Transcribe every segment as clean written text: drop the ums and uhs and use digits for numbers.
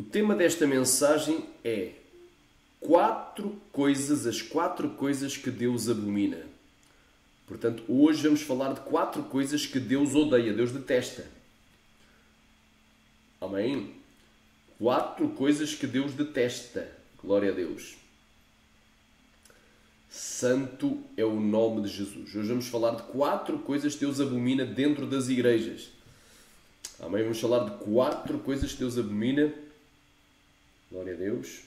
O tema desta mensagem é as quatro coisas que Deus abomina. Portanto, hoje vamos falar de 4 coisas que Deus odeia, Deus detesta. Amém? 4 coisas que Deus detesta. Glória a Deus. Santo é o nome de Jesus. Hoje vamos falar de 4 coisas que Deus abomina dentro das igrejas. Amém? Vamos falar de 4 coisas que Deus abomina. Glória a Deus.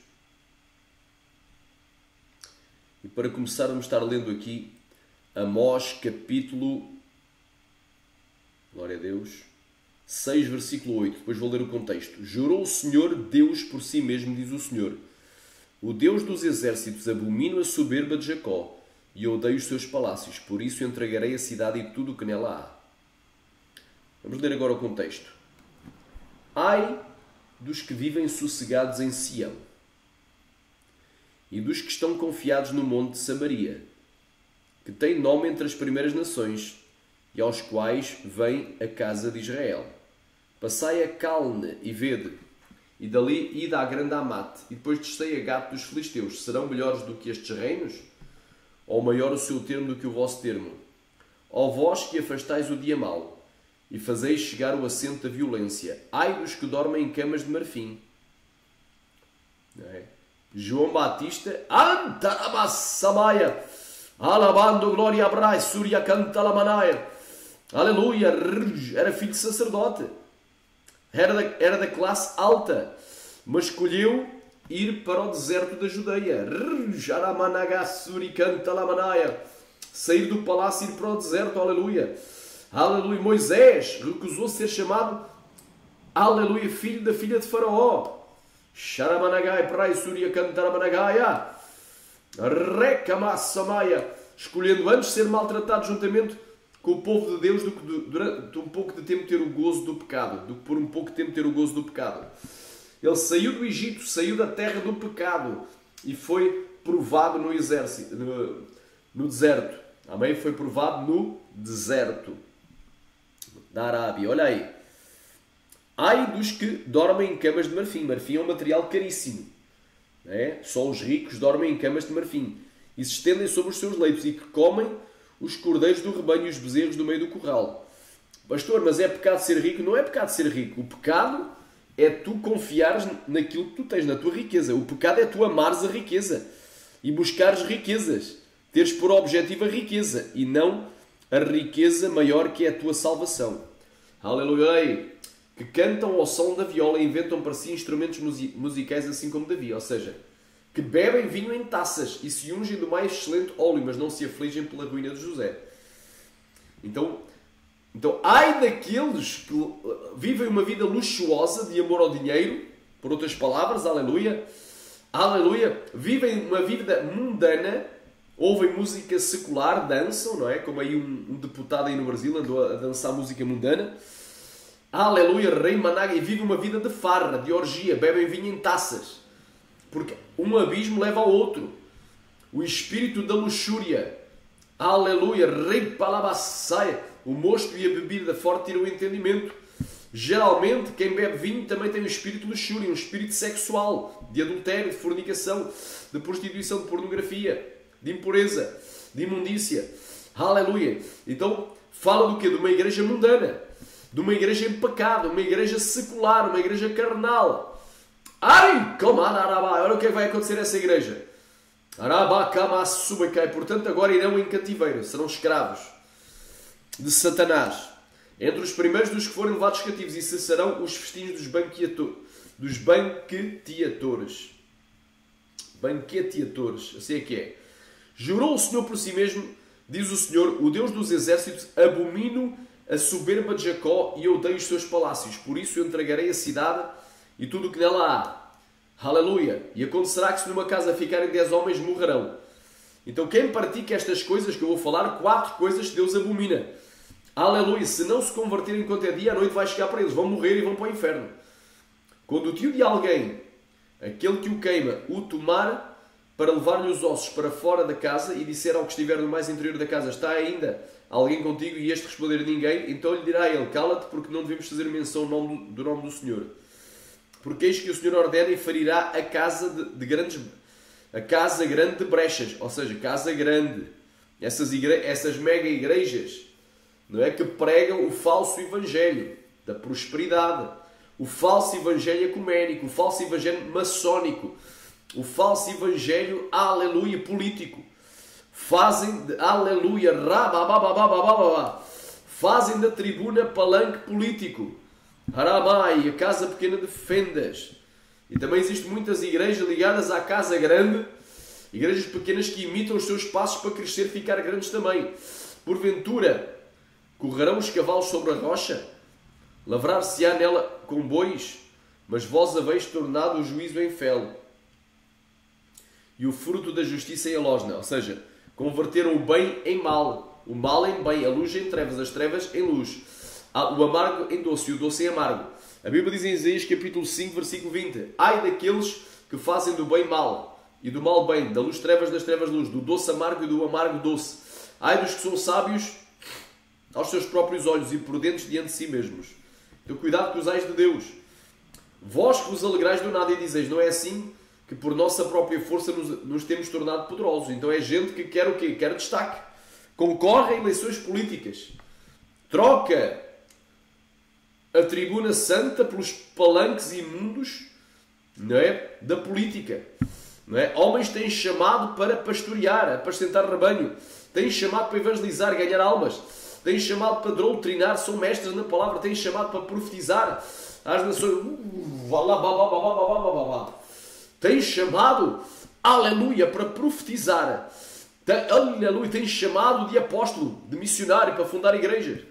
E para começar, vamos estar lendo aqui Amós capítulo, glória a Deus, 6, versículo 8. Depois vou ler o contexto. Jurou o Senhor Deus por si mesmo, diz o Senhor. O Deus dos exércitos abomina a soberba de Jacó e odeio os seus palácios. Por isso entregarei a cidade e tudo o que nela há. Vamos ler agora o contexto. Ai dos que vivem sossegados em Sião e dos que estão confiados no monte de Samaria, que tem nome entre as primeiras nações, e aos quais vem a casa de Israel. Passai a Calne e vede, e dali ida à grande Amate, e depois descei a Gato dos filisteus. Serão melhores do que estes reinos? Ou maior o seu termo do que o vosso termo? Ó vós que afastais o dia mau, e fazeis chegar o assento da violência, ai dos que dormem em camas de marfim. Não é? João Batista, Antarabassamaya, alabando glória a Braz, Surya canta Lamanaia, aleluia, era filho de sacerdote, era da classe alta, mas escolheu ir para o deserto da Judeia, sair do palácio e ir para o deserto, aleluia, aleluia. Moisés recusou ser chamado, aleluia, filho da filha de Faraó, Sharamanagai, Prai, Surya Cantaramanagai, Recamassamaya, escolhendo antes ser maltratado juntamente com o povo de Deus do que durante um pouco de tempo ter o gozo do pecado, do que por um pouco de tempo ter o gozo do pecado. Ele saiu do Egito, saiu da terra do pecado e foi provado no exército, no deserto. Amém? Foi provado no deserto da Arábia. Olha aí. Ai dos que dormem em camas de marfim. Marfim é um material caríssimo. Não é? Só os ricos dormem em camas de marfim. E se estendem sobre os seus leitos e que comem os cordeiros do rebanho e os bezerros do meio do curral. Pastor, mas é pecado ser rico? Não é pecado ser rico. O pecado é tu confiares naquilo que tu tens, na tua riqueza. O pecado é tu amares a riqueza e buscares riquezas. Teres por objetivo a riqueza e não a riqueza maior que é a tua salvação. Aleluia! Que cantam ao som da viola e inventam para si instrumentos musicais assim como Davi. Ou seja, que bebem vinho em taças e se ungem do mais excelente óleo, mas não se afligem pela ruína de José. Então ai daqueles que vivem uma vida luxuosa de amor ao dinheiro, por outras palavras, aleluia, aleluia, vivem uma vida mundana, ouvem música secular, dançam, não é? Como aí um deputado aí no Brasil andou a dançar música mundana. Aleluia, rei Managa, e vive uma vida de farra, de orgia, bebem vinho em taças. Porque um abismo leva ao outro. O espírito da luxúria. Aleluia, rei Palabassaia. O mosto e a bebida forte tiram o entendimento. Geralmente, quem bebe vinho também tem um espírito de luxúria, um espírito sexual, de adultério, de fornicação, de prostituição, de pornografia, de impureza, de imundícia. Aleluia. Então, fala do quê? De uma igreja mundana. De uma igreja em pecado, uma igreja secular, uma igreja carnal. Ai, olha o que vai acontecer a essa igreja. Portanto, agora irão em cativeiro, serão escravos de Satanás. Entre os primeiros dos que forem levados cativos, e cessarão os festinhos dos banqueteadores. Banqueteadores, assim é que é. Jurou o Senhor por si mesmo, diz o Senhor, o Deus dos exércitos, abomino a soberba de Jacó e eu odeio os seus palácios. Por isso eu entregarei a cidade e tudo o que nela há. Aleluia! E acontecerá que se numa casa ficarem 10 homens, morrerão. Então quem pratica estas coisas que eu vou falar, 4 coisas que Deus abomina. Aleluia! Se não se converterem enquanto é dia, a noite vai chegar para eles. Vão morrer e vão para o inferno. Quando o tio de alguém, aquele que o queima, o tomar para levar-lhe os ossos para fora da casa e disser ao que estiver no mais interior da casa, está ainda alguém contigo, e este responder a ninguém, então lhe dirá a ele, cala-te, porque não devemos fazer menção do nome do Senhor. Porque eis que o Senhor ordena e ferirá a casa a casa grande de brechas, ou seja, casa grande, essas mega igrejas, não é, que pregam o falso evangelho da prosperidade, o falso evangelho ecuménico, o falso evangelho maçónico, o falso evangelho, aleluia, político. Fazem de, aleluia, fazem da tribuna palanque político. Haramai, a casa pequena de fendas. E também existem muitas igrejas ligadas à casa grande, igrejas pequenas que imitam os seus passos para crescer e ficar grandes também. Porventura, correrão os cavalos sobre a rocha? Lavrar-se-á nela com bois? Mas vós haveis tornado o juízo em fel e o fruto da justiça em alosna. Ou seja, converteram o bem em mal, o mal em bem, a luz em trevas, as trevas em luz, o amargo em doce e o doce em amargo. A Bíblia diz em Isaías capítulo 5, versículo 20: ai daqueles que fazem do bem mal e do mal bem, da luz trevas, das trevas luz, do doce amargo e do amargo doce. Ai dos que são sábios aos seus próprios olhos e prudentes diante de si mesmos. Então cuidado com os ais de Deus. Vós que vos alegrais do nada e dizeis, não é assim que por nossa própria força nos temos tornado poderosos. Então é gente que quer o quê? Quer destaque. Concorre a eleições políticas. Troca a tribuna santa pelos palanques imundos, não é, da política. Não é? Homens têm chamado para pastorear, apacentar rebanho. Têm chamado para evangelizar, ganhar almas. Têm chamado para doutrinar, são mestres na palavra. Têm chamado para profetizar às nações. Têm chamado, aleluia, para profetizar. Aleluia, têm chamado de apóstolo, de missionário, para fundar igrejas.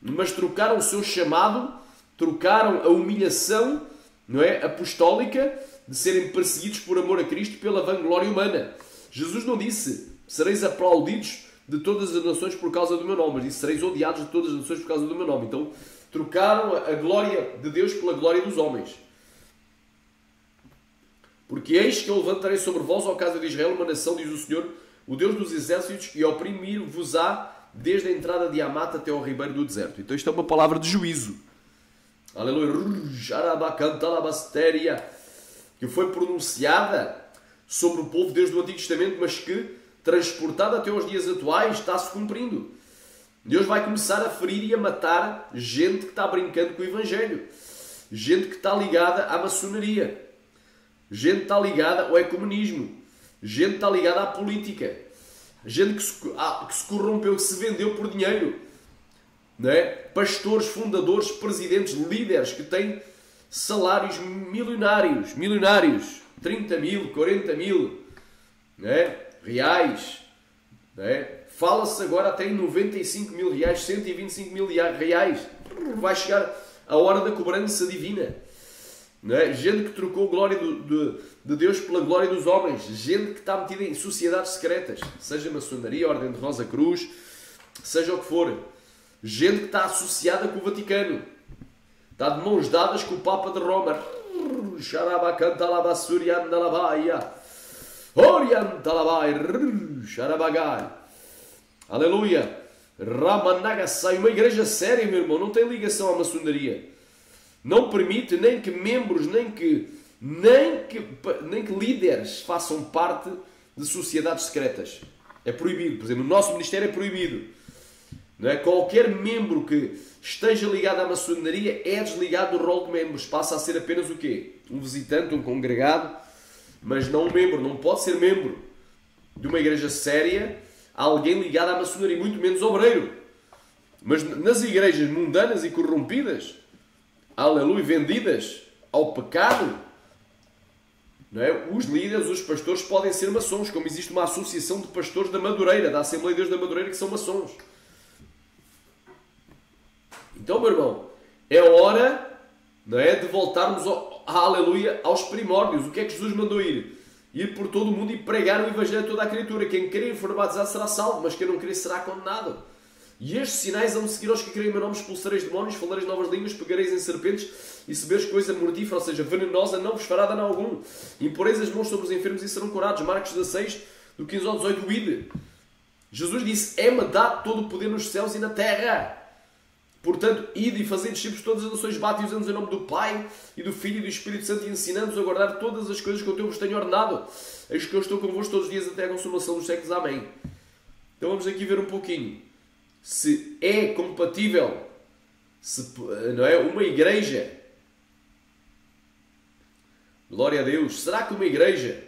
Mas trocaram o seu chamado, trocaram a humilhação, não é, apostólica, de serem perseguidos por amor a Cristo pela vanglória humana. Jesus não disse, sereis aplaudidos de todas as nações por causa do meu nome, mas disse, sereis odiados de todas as nações por causa do meu nome. Então, trocaram a glória de Deus pela glória dos homens. Porque eis que eu levantarei sobre vós, ó casa de Israel, uma nação, diz o Senhor, o Deus dos exércitos, e oprimir-vos-á desde a entrada de Amata até ao ribeiro do deserto. Então isto é uma palavra de juízo. Aleluia. Que foi pronunciada sobre o povo desde o Antigo Testamento, mas que, transportada até aos dias atuais, está-se cumprindo. Deus vai começar a ferir e a matar gente que está brincando com o Evangelho. Gente que está ligada à maçonaria. Gente que está ligada ao ecumenismo. Gente que está ligada à política. Gente que se corrompeu, que se vendeu por dinheiro. Não é? Pastores, fundadores, presidentes, líderes que têm salários milionários. 30 mil, 40 mil, não é? Reais. Não é? Fala-se agora até em 95 mil reais, 125 mil reais. Vai chegar a hora da cobrança divina. Não é? Gente que trocou a glória de Deus pela glória dos homens. Gente que está metida em sociedades secretas. Seja maçonaria, Ordem de Rosa Cruz, seja o que for. Gente que está associada com o Vaticano. Está de mãos dadas com o Papa de Roma. Aleluia. Ramanagasai. Uma igreja séria, meu irmão. Não tem ligação à maçonaria. Não permite nem que membros, nem que líderes façam parte de sociedades secretas. É proibido. Por exemplo, o nosso ministério é proibido. Não é? Qualquer membro que esteja ligado à maçonaria é desligado do rol de membros. Passa a ser apenas o quê? Um visitante, um congregado, mas não um membro. Não pode ser membro de uma igreja séria alguém ligado à maçonaria, muito menos obreiro. Mas nas igrejas mundanas e corrompidas, aleluia, vendidas ao pecado, não é? Os líderes, os pastores podem ser maçons, como existe uma associação de pastores da Madureira, da Assembleia de Deus da Madureira, que são maçons. Então, meu irmão, é hora, não é, de voltarmos aleluia, aos primórdios. O que é que Jesus mandou ir? Ir por todo o mundo e pregar o Evangelho a toda a criatura. Quem crer e for batizado será salvo, mas quem não crer será condenado. E estes sinais vão seguir aos que creem em meu nome: expulsareis demónios, falareis novas línguas, pegareis em serpentes e se beberes coisa mortífera, ou seja, venenosa, não vos fará dano algum. Imporeis as mãos sobre os enfermos e serão curados. Marcos 16, do 15 ao 18, o ide. Jesus disse: é-me dado todo o poder nos céus e na terra. Portanto, ide e fazei discípulos de todas as nações, bate-os em nome do Pai e do Filho e do Espírito Santo e ensinando-os a guardar todas as coisas que eu vos tenho ordenado. Eis que eu estou convosco todos os dias até a consumação dos séculos. Amém. Então vamos aqui ver um pouquinho se é compatível, não é, uma igreja. Glória a Deus. Será que uma igreja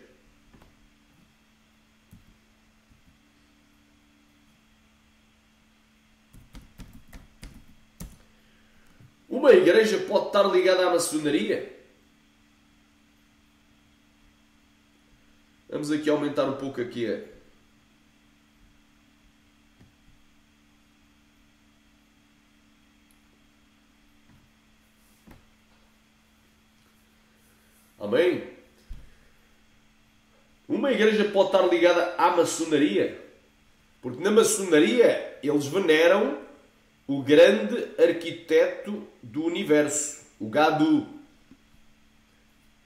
pode estar ligada à maçonaria? Vamos aqui aumentar um pouco aqui Amém? Uma igreja pode estar ligada à maçonaria, porque na maçonaria eles veneram o grande arquiteto do universo, o Gadu.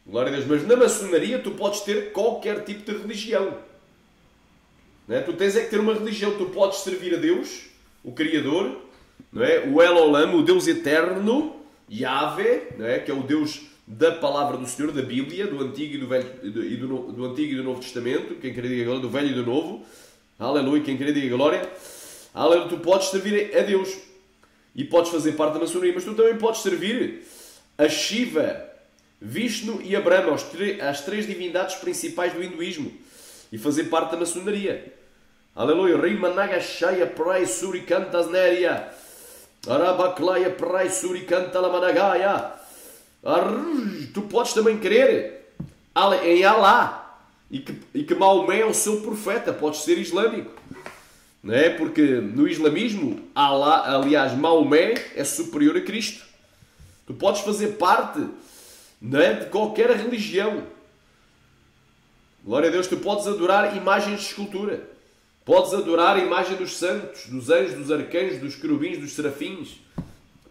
Glória a Deus. Mas na maçonaria tu podes ter qualquer tipo de religião. Não é? Tu tens é que ter uma religião. Tu podes servir a Deus, o Criador, não é? O El Olam, o Deus eterno, Yahvé, não é? Que é o Deus da palavra do Senhor, da Bíblia, do Antigo e do Velho, do Antigo e do Novo Testamento. Quem quer diga glória, do Velho e do Novo. Aleluia. Quem quer diga glória. Aleluia. Tu podes servir a Deus. E podes fazer parte da maçonaria, mas tu também podes servir a Shiva, Vishnu e a Brahma, as três divindades principais do hinduísmo, e fazer parte da maçonaria. Aleluia. Rimanagashaya Prai Surikantasneria Arabaklaya Prai Surikantalamanagáia. Tu podes também crer em Alá e que Maomé é o seu profeta. Podes ser islâmico. Não é? Porque no islamismo, Allah, aliás, Maomé é superior a Cristo. Tu podes fazer parte, não é, de qualquer religião. Glória a Deus. Tu podes adorar imagens de escultura. Podes adorar a imagem dos santos, dos anjos, dos arcanjos, dos querubins, dos serafins.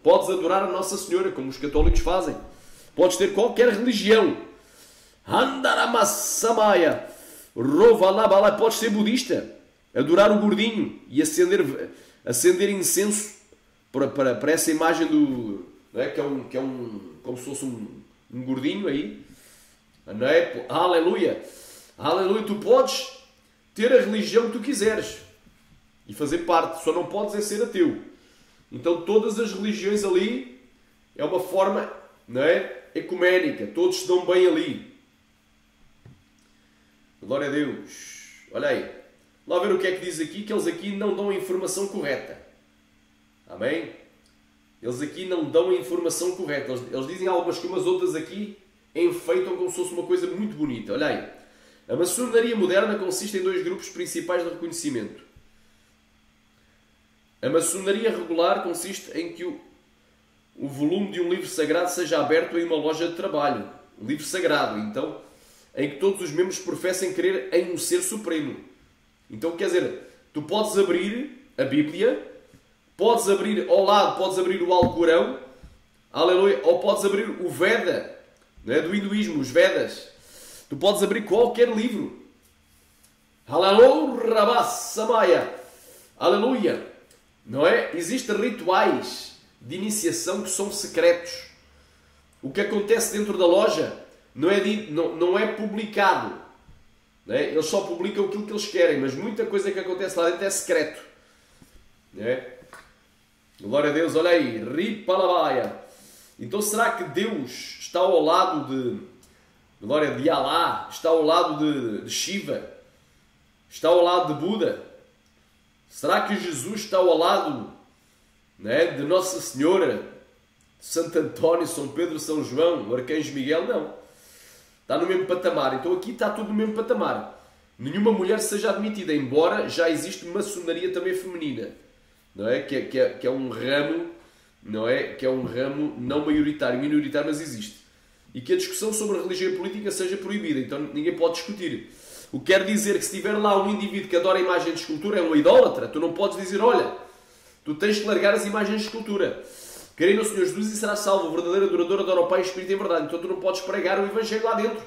Podes adorar a Nossa Senhora, como os católicos fazem. Podes ter qualquer religião. Andaramassamaya. Rovalabala. Podes ser budista. Adorar o gordinho e acender incenso para essa imagem do, não é? que é como se fosse um gordinho aí, não é? Aleluia, aleluia. Tu podes ter a religião que tu quiseres e fazer parte, só não podes é ser ateu. Então todas as religiões ali é uma forma, não é, ecuménica, todos se dão bem ali. Glória a Deus. Olha aí. Lá ver o que é que diz aqui, que eles aqui não dão a informação correta. Amém? Eles aqui não dão a informação correta. Eles dizem algumas que umas outras aqui enfeitam como se fosse uma coisa muito bonita. Olha aí. A maçonaria moderna consiste em dois grupos principais de reconhecimento. A maçonaria regular consiste em que o volume de um livro sagrado seja aberto em uma loja de trabalho. Um livro sagrado, então, em que todos os membros professem crer em um ser supremo. Então, quer dizer, tu podes abrir a Bíblia, podes abrir ao lado, podes abrir o Alcorão, aleluia, ou podes abrir o Veda, não é? Do hinduísmo, os Vedas. Tu podes abrir qualquer livro. Aleluia, Rabassamaya. Aleluia. Não é? Existem rituais de iniciação que são secretos. O que acontece dentro da loja não é publicado. Não é? Eles só publicam aquilo que eles querem, mas muita coisa que acontece lá dentro é secreto. Não é? Glória a Deus, olha aí, Ripalabaia. Então será que Deus está ao lado glória de Alá, está ao lado de Shiva, está ao lado de Buda? Será que Jesus está ao lado, não é, de Nossa Senhora, de Santo António, São Pedro, São João, o Arcanjo Miguel? Não. Está no mesmo patamar. Então aqui está tudo no mesmo patamar. Nenhuma mulher seja admitida, embora já existe maçonaria também feminina, não é? Que é um ramo, não é? Que é um ramo não maioritário, minoritário, mas existe. E que a discussão sobre a religião e política seja proibida. Então ninguém pode discutir. O que quer dizer que se tiver lá um indivíduo que adora a imagem de escultura, é um idólatra, tu não podes dizer, olha, tu tens que largar as imagens de escultura. Crê no Senhor Jesus e será salvo. O verdadeiro adorador adora o Pai e o Espírito em verdade. Então tu não podes pregar o Evangelho lá dentro.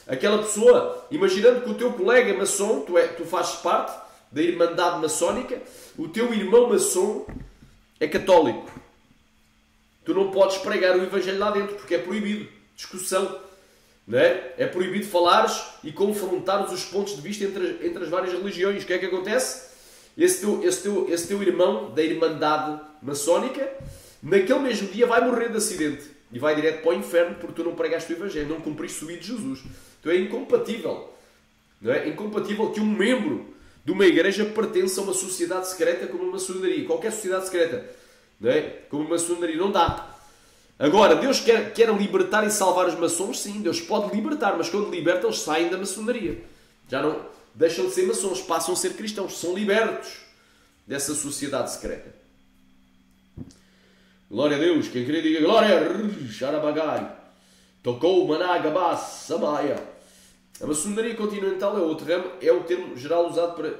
Aquela pessoa, imaginando que o teu colega maçom, tu fazes parte da Irmandade Maçónica, o teu irmão maçom é católico. tu não podes pregar o Evangelho lá dentro, porque é proibido. Discussão. Não é? É proibido falares e confrontares os pontos de vista entre as várias religiões. O que é que acontece? Esse teu irmão da Irmandade Maçónica, naquele mesmo dia vai morrer de acidente e vai direto para o inferno porque tu não pregaste o Evangelho, não cumpriste o vida de Jesus. Então é incompatível. Não é? É incompatível que um membro de uma igreja pertença a uma sociedade secreta como a maçonaria. Qualquer sociedade secreta, não é? Como a maçonaria, não dá. Agora, Deus quer libertar e salvar os maçons? Sim, Deus pode libertar, mas quando liberta, eles saem da maçonaria. Já não deixam de ser maçons, passam a ser cristãos, são libertos dessa sociedade secreta. Glória a Deus, quem queria diga glória, Xarabagai, tocou Managabás, Samaya. A maçonaria continental é o termo geral usado para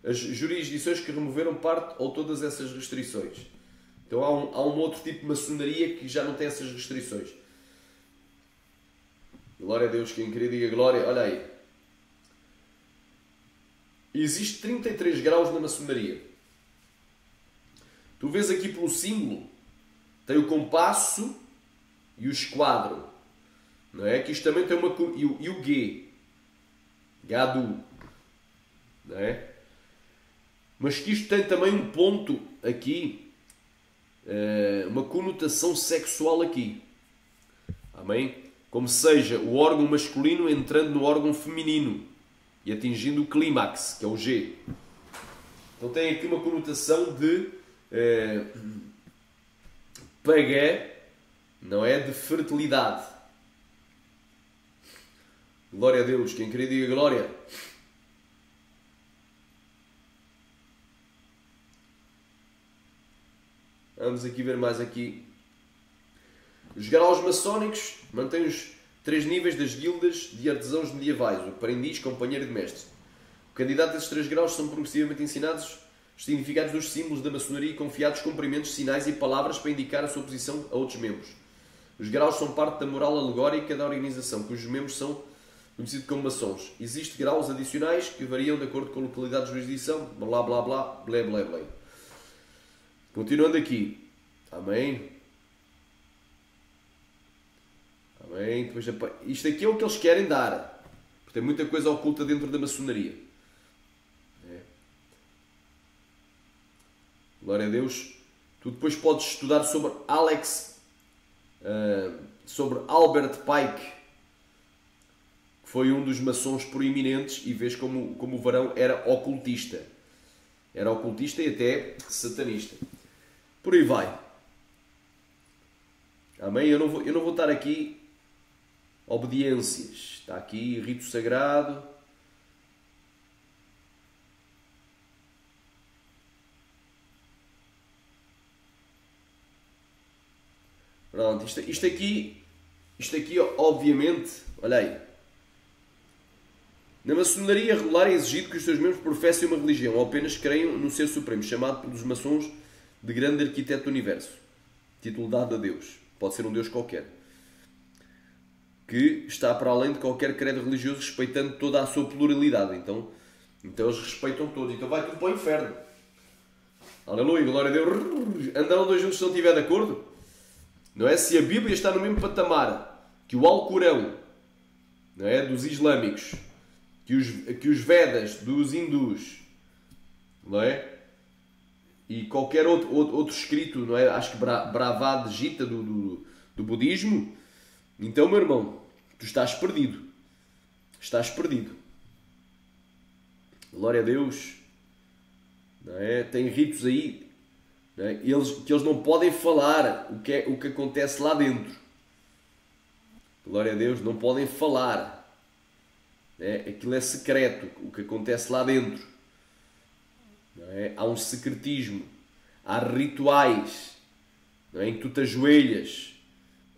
as jurisdições que removeram parte ou todas essas restrições. Então há um outro tipo de maçonaria que já não tem essas restrições. Glória a Deus, quem queria diga glória. Olha aí. Existe 33 graus na maçonaria. Tu vês aqui pelo símbolo, tem o compasso e o esquadro. Não é? Que isto também tem uma... E o G. Gadu. Não é? Mas que isto tem também um ponto aqui, uma conotação sexual aqui. Amém? Como seja o órgão masculino entrando no órgão feminino e atingindo o clímax, que é o G. Então tem aqui uma conotação de pagã, não é? De fertilidade. Glória a Deus. Quem queria diga glória. Vamos aqui ver mais aqui. Os graus maçónicos mantêm os 3 níveis das guildas de artesãos medievais, o aprendiz, companheiro de mestre. O candidato a esses 3 graus são progressivamente ensinados os significados dos símbolos da maçonaria e confiados cumprimentos, sinais e palavras para indicar a sua posição a outros membros. Os graus são parte da moral alegórica da organização, cujos membros são conhecidos como maçons. Existem graus adicionais que variam de acordo com a localidade de jurisdição, blá blá blá, blé blé blé. Continuando aqui. Amém. Amém. Depois, isto aqui é o que eles querem dar. Porque tem muita coisa oculta dentro da maçonaria. É. Glória a Deus. Tu depois podes estudar sobre sobre Albert Pike, que foi um dos maçons proeminentes, e vês como o varão era ocultista. Era ocultista e até satanista. Por aí vai. Amém? Eu não vou estar aqui obediências. Está aqui rito sagrado. Pronto, isto aqui obviamente, olha aí. Na maçonaria regular é exigido que os seus membros professem uma religião ou apenas creiam no ser supremo, chamado pelos maçons de grande arquiteto do universo. Título dado a Deus. Pode ser um Deus qualquer. Que está para além de qualquer credo religioso, respeitando toda a sua pluralidade. Então eles respeitam todos. Então vai tudo para o inferno. Aleluia, glória a Deus. Andaram dois juntos se não estiver de acordo? Não é? Se a Bíblia está no mesmo patamar que o Alcorão, não é? Dos islâmicos, que os Vedas dos hindus, não é? E qualquer outro escrito, não é? Acho que Bhagavad Gita do budismo. Então, meu irmão, tu estás perdido. Estás perdido. Glória a Deus. Não é? Tem ritos aí, não é? Que eles não podem falar o que acontece lá dentro. Glória a Deus, não podem falar. Aquilo é secreto, o que acontece lá dentro. Não é? Há um secretismo, há rituais, não é? Em que tu te ajoelhas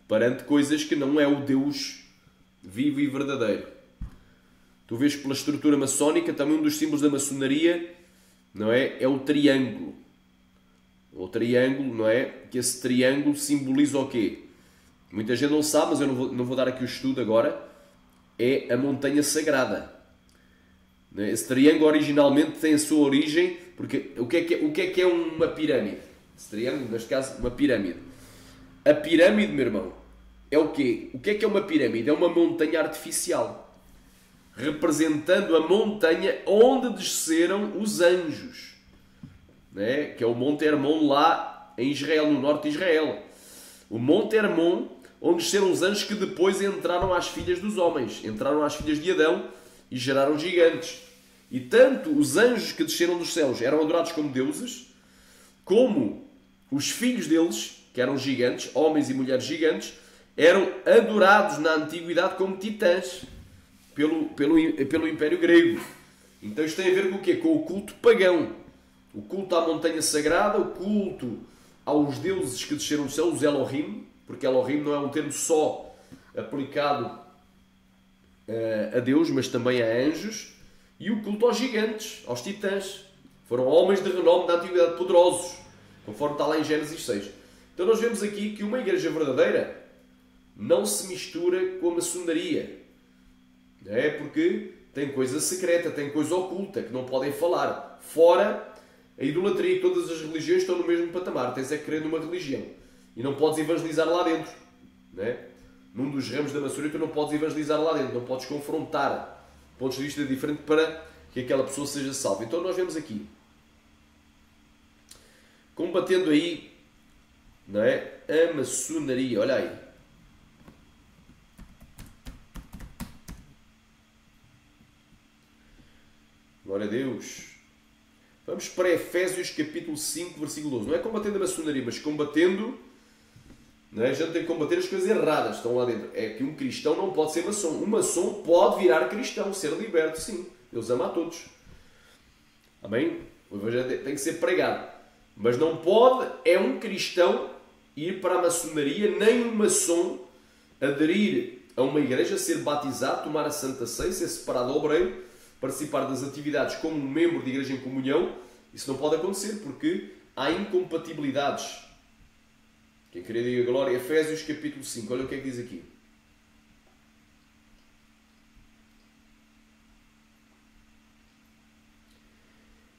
perante coisas que não é o Deus vivo e verdadeiro. Tu vês pela estrutura maçónica, também um dos símbolos da maçonaria, não é? É o triângulo. O triângulo, não é? Que esse triângulo simboliza o quê? Muita gente não sabe, mas eu não vou dar aqui o estudo agora. É a montanha sagrada. Esse triângulo originalmente tem a sua origem, porque o que é uma pirâmide? Esse triângulo, neste caso, uma pirâmide. A pirâmide, meu irmão, é o quê? O que é uma pirâmide? É uma montanha artificial, representando a montanha onde desceram os anjos, né? Que é o Monte Hermon lá em Israel, no norte de Israel. O Monte Hermon, onde desceram os anjos que depois entraram às filhas dos homens, entraram às filhas de Adão e geraram gigantes. E tanto os anjos que desceram dos céus eram adorados como deuses, como os filhos deles, que eram gigantes, homens e mulheres gigantes, eram adorados na antiguidade como titãs pelo Império Grego. Então isto tem a ver com o quê? Com o culto pagão. O culto à montanha sagrada, o culto aos deuses que desceram do céu, os Elohim, porque Elohim não é um termo só aplicado a Deus, mas também a anjos, e o culto aos gigantes, aos titãs. Foram homens de renome da antiguidade, poderosos, conforme está lá em Gênesis 6. Então nós vemos aqui que uma igreja verdadeira não se mistura com a maçonaria. É porque tem coisa secreta, tem coisa oculta que não podem falar. Fora a idolatria, todas as religiões estão no mesmo patamar. Tens é que crer numa religião. E não podes evangelizar lá dentro. Né? Num dos ramos da maçonaria tu não podes evangelizar lá dentro. Não podes confrontar pontos de vista diferentes para que aquela pessoa seja salva. Então nós vemos aqui, combatendo aí, não é, a maçonaria. Olha aí. Glória a Deus. Vamos para Efésios capítulo 5, versículo 12. Não é combatendo a maçonaria, mas combatendo... Não é? A gente tem que combater as coisas erradas que estão lá dentro. É que um cristão não pode ser maçom. Um maçom pode virar cristão, ser liberto, sim. Deus ama a todos. Amém? O evangelho tem que ser pregado. Mas não pode, é um cristão, ir para a maçonaria, nem um maçom aderir a uma igreja, ser batizado, tomar a Santa Ceia, ser separado ao obreiro, participar das atividades como um membro de igreja em comunhão. Isso não pode acontecer, porque há incompatibilidades. Quem queria diga glória, Efésios capítulo 5, olha o que é que diz aqui.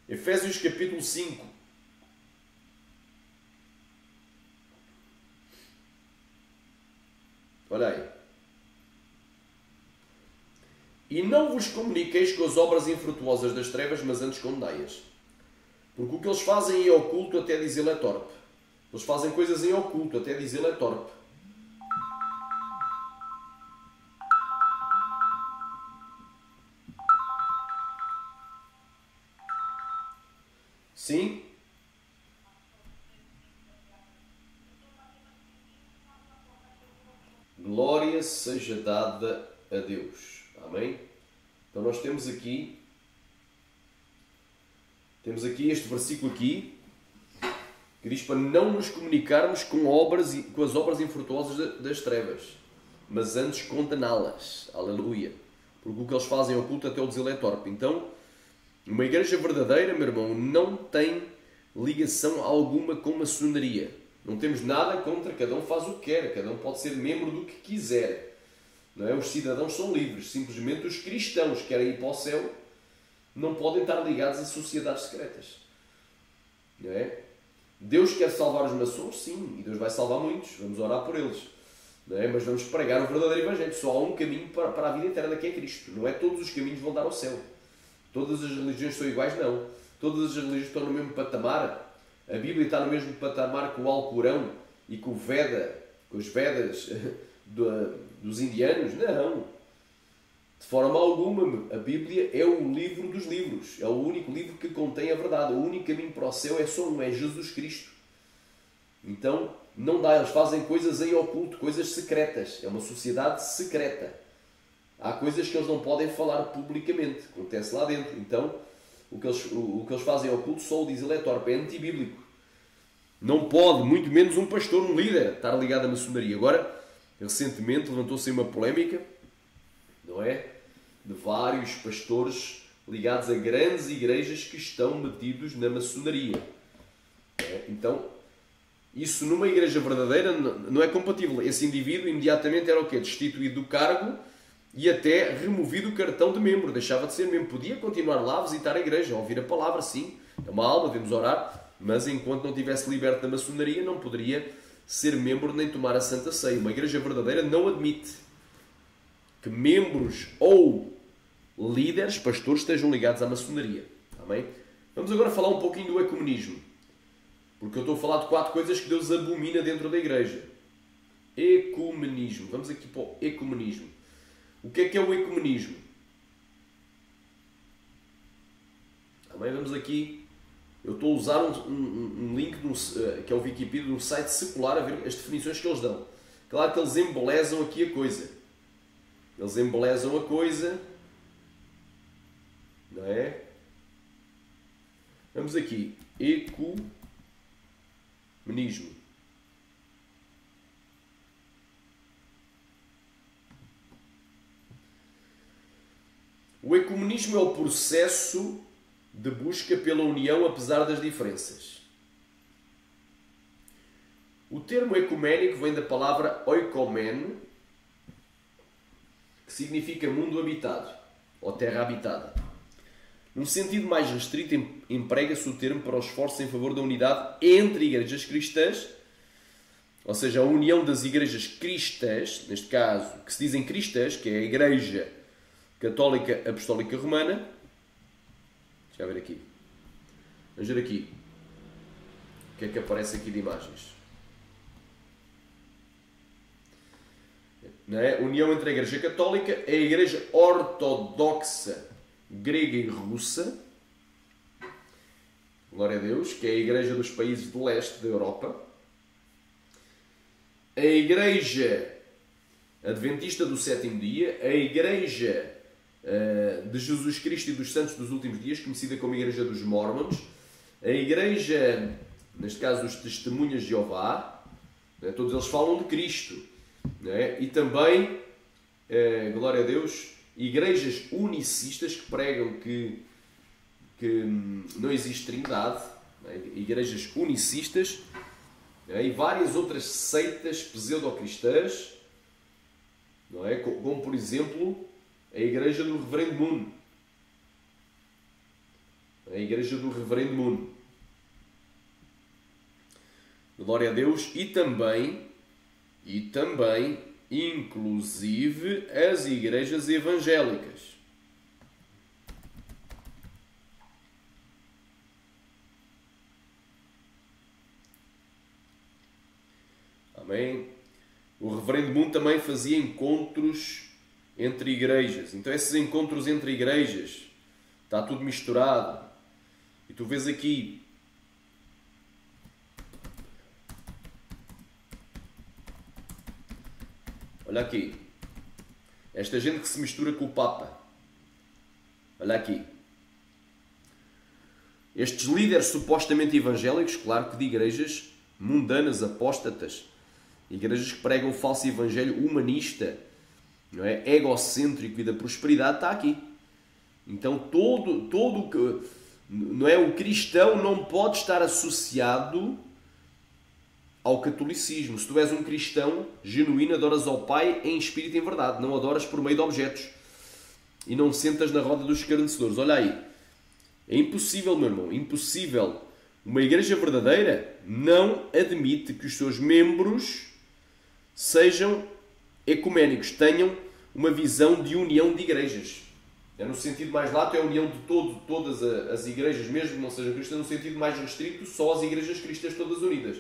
Efésios capítulo 5. Olha aí. E não vos comuniqueis com as obras infrutuosas das trevas, mas antes condenai-as. Porque o que eles fazem em oculto até dizê-lo é torpe. Eles fazem coisas em oculto, até dizê-lo é torpe. Sim? Glória seja dada a Deus. Amém? Então nós temos aqui este versículo aqui, que diz para não nos comunicarmos com as obras infrutuosas das trevas, mas antes condená-las. Aleluia. Porque o que eles fazem oculto até o dizê-lo é torpe. Então, uma igreja verdadeira, meu irmão, não tem ligação alguma com maçonaria. Não temos nada contra, cada um faz o que quer, cada um pode ser membro do que quiser. Não é? Os cidadãos são livres, simplesmente os cristãos que querem ir para o céu não podem estar ligados a sociedades secretas. Não é? Deus quer salvar os maçons? Sim, e Deus vai salvar muitos, vamos orar por eles. Não é? Mas vamos pregar o verdadeiro Evangelho. Só há um caminho para a vida eterna, que é Cristo. Não é todos os caminhos vão dar ao céu. Todas as religiões são iguais? Não. Todas as religiões estão no mesmo patamar. A Bíblia está no mesmo patamar que o Alcorão e com o Veda, com os Vedas dos indianos? Não. De forma alguma. A Bíblia é o livro dos livros. É o único livro que contém a verdade. O único caminho para o céu é só um, é Jesus Cristo. Então, não dá. Eles fazem coisas em oculto, coisas secretas. É uma sociedade secreta. Há coisas que eles não podem falar publicamente. Acontece lá dentro. Então, o que eles fazem em oculto, só o diz ele é torpe, é antibíblico. Não pode, muito menos um pastor, um líder, estar ligado à maçonaria. Agora, recentemente levantou-se uma polémica, não é? De vários pastores ligados a grandes igrejas que estão metidos na maçonaria. Então, isso numa igreja verdadeira não é compatível. Esse indivíduo imediatamente era o quê? Destituído do cargo e até removido o cartão de membro. Deixava de ser membro. Podia continuar lá a visitar a igreja, a ouvir a palavra, sim. É uma alma, devemos orar. Mas enquanto não estivesse liberto da maçonaria, não poderia ser membro nem tomar a Santa Ceia. Uma igreja verdadeira não admite que membros ou líderes, pastores, estejam ligados à maçonaria. Amém? Vamos agora falar um pouquinho do ecumenismo. Porque eu estou a falar de 4 coisas que Deus abomina dentro da igreja. Ecumenismo. Vamos aqui para o ecumenismo. O que é o ecumenismo? Amém? Vamos aqui. Eu estou a usar um link que é o Wikipedia, de um site secular, a ver as definições que eles dão. Claro que eles embelezam aqui a coisa. Eles embelezam a coisa. Não é? Vamos aqui. Ecumenismo. O ecumenismo é o processo de busca pela união apesar das diferenças. O termo ecuménico vem da palavra oikomen, que significa mundo habitado, ou terra habitada. Num sentido mais restrito, emprega-se o termo para o esforço em favor da unidade entre igrejas cristãs, ou seja, a união das igrejas cristãs, neste caso, que se dizem cristãs, que é a Igreja Católica Apostólica Romana. Deixa eu ver aqui. Vamos ver aqui. O que é que aparece aqui de imagens? Não é? União entre a Igreja Católica, a Igreja Ortodoxa Grega e Russa. Glória a Deus, que é a Igreja dos países do leste da Europa. A Igreja Adventista do Sétimo Dia, a Igreja de Jesus Cristo e dos Santos dos Últimos Dias, conhecida como Igreja dos Mormons, a Igreja, neste caso, dos Testemunhas de Jeová, né? Todos eles falam de Cristo, né? E também, glória a Deus, igrejas unicistas que pregam que não existe trindade, né? Igrejas unicistas, né? E várias outras seitas pseudo-cristãs, não é? Como, por exemplo, a Igreja do Reverendo Moon. A Igreja do Reverendo Moon. Glória a Deus. E também, inclusive, as igrejas evangélicas. Amém? O Reverendo Moon também fazia encontros entre igrejas. Então esses encontros entre igrejas, está tudo misturado. E tu vês aqui olha aqui, esta gente que se mistura com o Papa. Olha aqui, estes líderes supostamente evangélicos, claro que de igrejas mundanas, apóstatas, igrejas que pregam o falso evangelho humanista, não é? Egocêntrico e da prosperidade, está aqui. Então todo que não é, o cristão não pode estar associado ao catolicismo. Se tu és um cristão genuíno, adoras ao Pai em espírito e em verdade, não adoras por meio de objetos e não sentas na roda dos escarnecedores. Olha aí, é impossível, meu irmão, impossível. Uma igreja verdadeira não admite que os seus membros sejam ecuménicos, tenham uma visão de união de igrejas. É no sentido mais lato, é a união de todas as igrejas, mesmo que não sejam cristãs, no sentido mais restrito, só as igrejas cristãs todas unidas.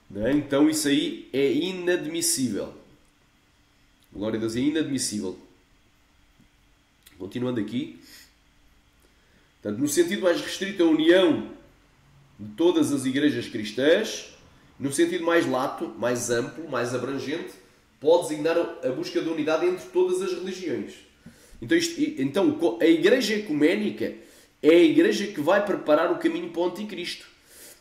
Não é? Então isso aí é inadmissível. Glória a Deus, é inadmissível. Continuando aqui. Portanto, no sentido mais restrito, a união de todas as igrejas cristãs. No sentido mais lato, mais amplo, mais abrangente, pode designar a busca da unidade entre todas as religiões. Então a igreja ecuménica é a igreja que vai preparar o caminho para o anticristo.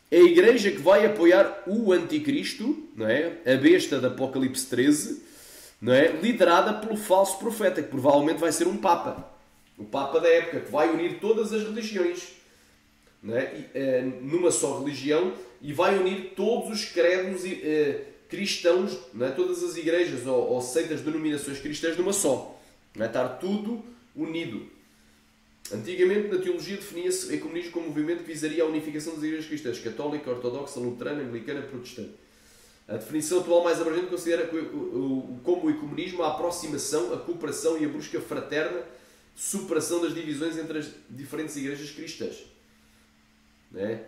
É a igreja que vai apoiar o anticristo, não é? A besta de Apocalipse 13, não é? Liderada pelo falso profeta, que provavelmente vai ser um papa. O papa da época, que vai unir todas as religiões, não é? Numa só religião, e vai unir todos os credos cristãos, não é? Todas as igrejas ou seitas, denominações cristãs numa só. Não é? Estar tudo unido. Antigamente, na teologia, definia-se o ecumenismo como um movimento que visaria a unificação das igrejas cristãs: católica, ortodoxa, luterana, anglicana, protestante. A definição atual mais abrangente considera como o ecumenismo a aproximação, a cooperação e a busca fraterna de superação das divisões entre as diferentes igrejas cristãs.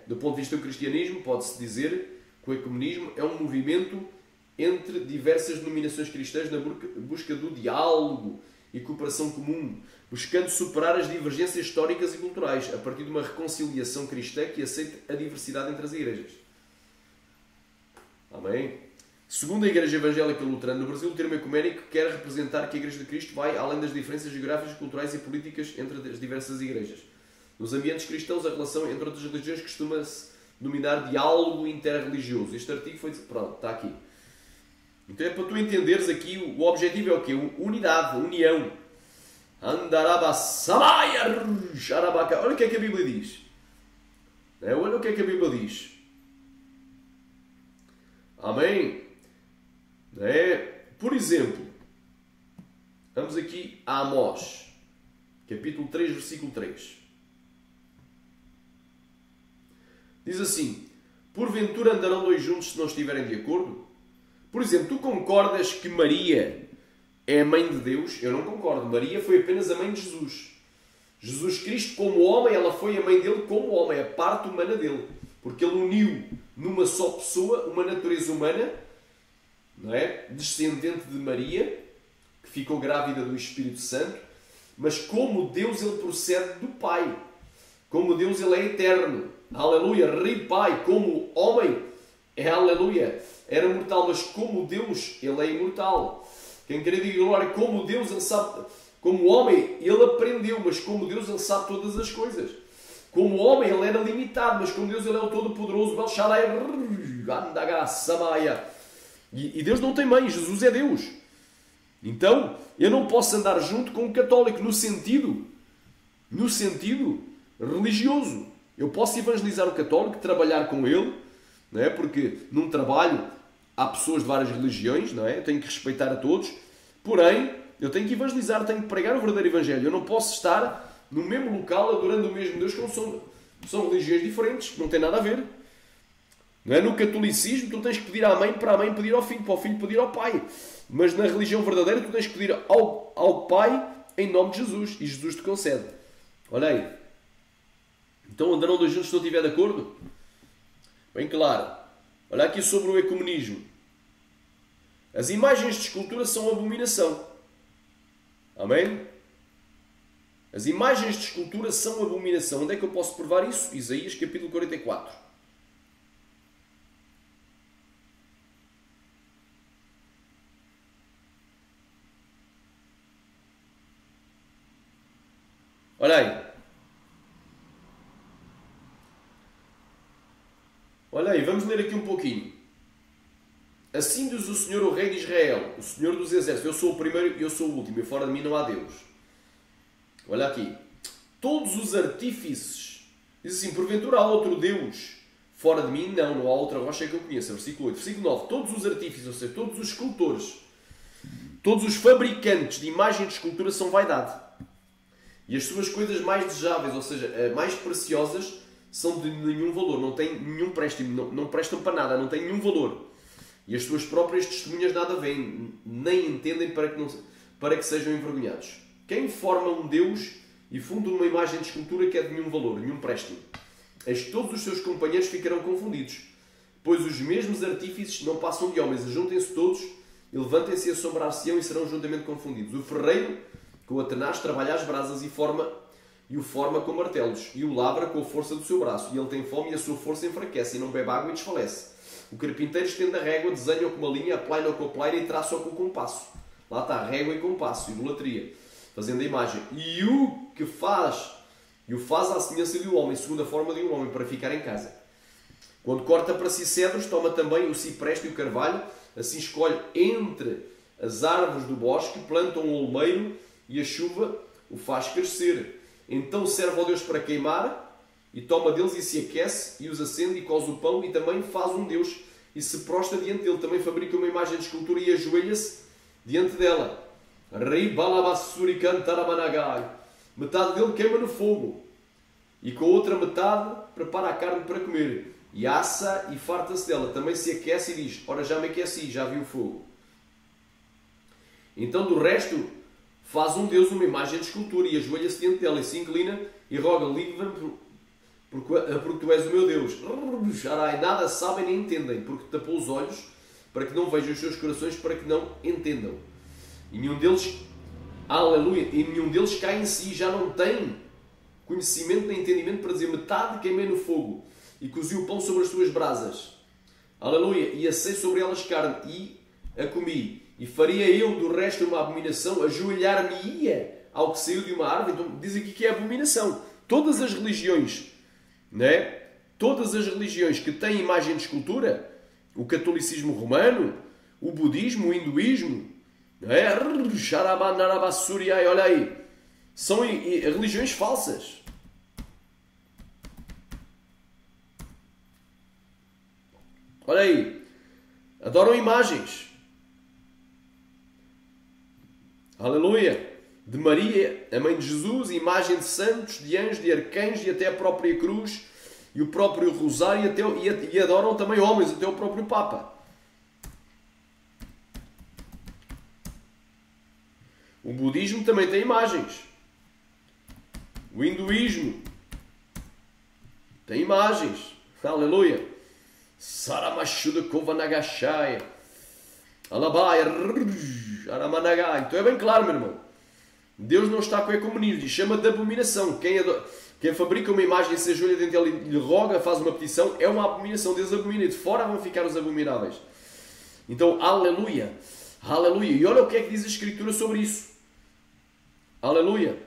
Do ponto de vista do cristianismo, pode-se dizer que o ecumenismo é um movimento entre diversas denominações cristãs na busca do diálogo e cooperação comum, buscando superar as divergências históricas e culturais, a partir de uma reconciliação cristã que aceite a diversidade entre as igrejas. Amém? Segundo a Igreja Evangélica Luterana no Brasil, o termo ecuménico quer representar que a Igreja de Cristo vai além das diferenças geográficas, culturais e políticas entre as diversas igrejas. Nos ambientes cristãos, a relação entre outras religiões costuma-se denominar diálogo interreligioso. Este artigo foi... Pronto, está aqui. Então é para tu entenderes aqui, o objetivo é o quê? Unidade, união. Andarabassamaya, xarabaca. Olha o que é que a Bíblia diz. Olha o que é que a Bíblia diz. Amém? Por exemplo, vamos aqui a Amós, capítulo 3, versículo 3. Diz assim: porventura andarão dois juntos se não estiverem de acordo? Por exemplo, tu concordas que Maria é a mãe de Deus? Eu não concordo. Maria foi apenas a mãe de Jesus. Jesus Cristo, como homem, ela foi a mãe dele como homem, a parte humana dele. Porque ele uniu numa só pessoa uma natureza humana, descendente de Maria, que ficou grávida do Espírito Santo, mas como Deus ele procede do Pai. Como Deus ele é eterno. Aleluia. Rei Pai, como homem, aleluia, era mortal, mas como Deus ele é imortal. Quem quer dizer glória, como Deus ele sabe, como homem ele aprendeu, mas como Deus ele sabe todas as coisas. Como homem ele era limitado, mas como Deus ele é o Todo-Poderoso. E Deus não tem mãe, Jesus é Deus. Então, eu não posso andar junto com um católico no sentido religioso. Eu posso evangelizar o católico, trabalhar com ele, porque num trabalho há pessoas de várias religiões, eu tenho que respeitar a todos, porém, eu tenho que evangelizar, tenho que pregar o verdadeiro evangelho. Eu não posso estar no mesmo local adorando o mesmo Deus, como são religiões diferentes, não tem nada a ver. No catolicismo tu tens que pedir à mãe, para a mãe pedir ao filho, para o filho pedir ao pai. Mas na religião verdadeira tu tens que pedir ao Pai em nome de Jesus, e Jesus te concede. Olha aí. Então andarão dois juntos se não estiver de acordo? Bem claro. Olha aqui sobre o ecumenismo. As imagens de escultura são abominação. Amém? As imagens de escultura são abominação. Onde é que eu posso provar isso? Isaías capítulo 44. Olha aí. Olha aí, vamos ler aqui um pouquinho. Assim diz o Senhor, o Rei de Israel, o Senhor dos Exércitos: eu sou o primeiro e eu sou o último, e fora de mim não há Deus. Olha aqui. Todos os artífices, diz assim: porventura há outro Deus fora de mim? Não há outra rocha que eu conheça. Versículo 8. Versículo 9. Todos os artífices, ou seja, todos os escultores, todos os fabricantes de imagem de escultura são vaidade. E as suas coisas mais desejáveis, ou seja, mais preciosas, são de nenhum valor, não têm nenhum préstimo, não prestam para nada, não têm nenhum valor. E as suas próprias testemunhas nada veem, nem entendem para que sejam envergonhados. Quem forma um Deus e funda uma imagem de escultura que é de nenhum valor, nenhum préstimo? Eis que todos os seus companheiros ficarão confundidos, pois os mesmos artífices não passam de homens. Ajuntem-se todos, e levantem-se e assombrar-se-ão e serão juntamente confundidos. O ferreiro, com a tenaz, trabalha as brasas e o forma com martelos, e o lavra com a força do seu braço. E ele tem fome e a sua força enfraquece, e não bebe água e desfalece. O carpinteiro estende a régua, desenha-o com uma linha, aplaina-o com a plaira e traça-o com o compasso. Lá está, régua e compasso, idolatria, fazendo a imagem. E o faz à semelhança de um homem, segundo a forma de um homem, para ficar em casa. Quando corta para si cedros, toma também o cipreste e o carvalho, assim escolhe entre as árvores do bosque, planta um olmeiro, e a chuva o faz crescer. Então serve ao Deus para queimar, e toma deles e se aquece, e os acende e coze o pão, e também faz um Deus, e se prostra diante dele. Também fabrica uma imagem de escultura e ajoelha-se diante dela. Metade dele queima no fogo, e com a outra metade prepara a carne para comer. e assa e farta-se dela. Também se aquece e diz: ora, já me aqueci, já vi o fogo. Então, do resto, faz um Deus uma imagem de escultura e ajoelha-se diante dela e se inclina e roga: livra-me, porque tu és o meu Deus. Arai, nada sabem nem entendem, porque tapou os olhos para que não vejam os seus corações, para que não entendam. E nenhum deles, aleluia, e nenhum deles cai em si, já não tem conhecimento nem entendimento para dizer: metade queimei no fogo e cozi o pão sobre as suas brasas. Aleluia, e assei sobre elas carne e a comi. E faria eu do resto uma abominação, ajoelhar-me-ia ao que saiu de uma árvore. Então diz aqui que é abominação. Todas as religiões, né? Todas as religiões que têm imagem de escultura, o catolicismo romano, o budismo, o hinduísmo, né? Olha aí, são religiões falsas. Olha aí, adoram imagens. Aleluia! De Maria, a mãe de Jesus, imagem de santos, de anjos, de arcanjos e até a própria cruz e o próprio rosário e adoram também homens, até o próprio Papa. O budismo também tem imagens. O hinduísmo tem imagens. Aleluia! Saramashuda Kovanagashaya. Alabai, Aramanagai. Então é bem claro, meu irmão. Deus não está com o ecumenismo. Diz: chama de abominação. Quem fabrica uma imagem e se ajoelha dentro dela e lhe roga, faz uma petição, é uma abominação. Deus abomina. E de fora vão ficar os abomináveis. Então, aleluia. Aleluia. E olha o que é que diz a Escritura sobre isso. Aleluia.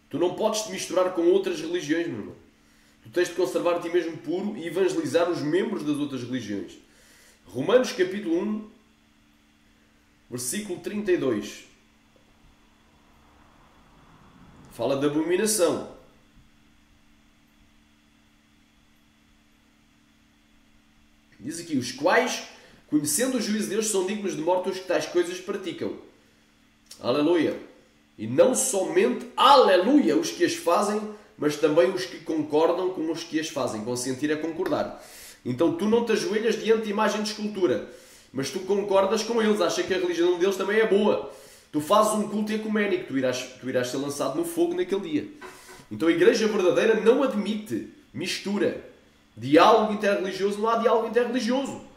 Tu não podes te misturar com outras religiões, meu irmão. Tu tens de conservar a ti mesmo puro e evangelizar os membros das outras religiões. Romanos capítulo 1, versículo 32. Fala de abominação. Diz aqui: os quais, conhecendo o juízo de Deus, são dignos de morte os que tais coisas praticam. Aleluia. E não somente, aleluia, os que as fazem, mas também os que concordam com os que as fazem. Consentir é concordar. Então tu não te ajoelhas diante de imagem de escultura, mas tu concordas com eles, achas que a religião deles também é boa. Tu fazes um culto ecuménico, tu irás ser lançado no fogo naquele dia. Então a igreja verdadeira não admite mistura. Diálogo interreligioso, não há diálogo interreligioso.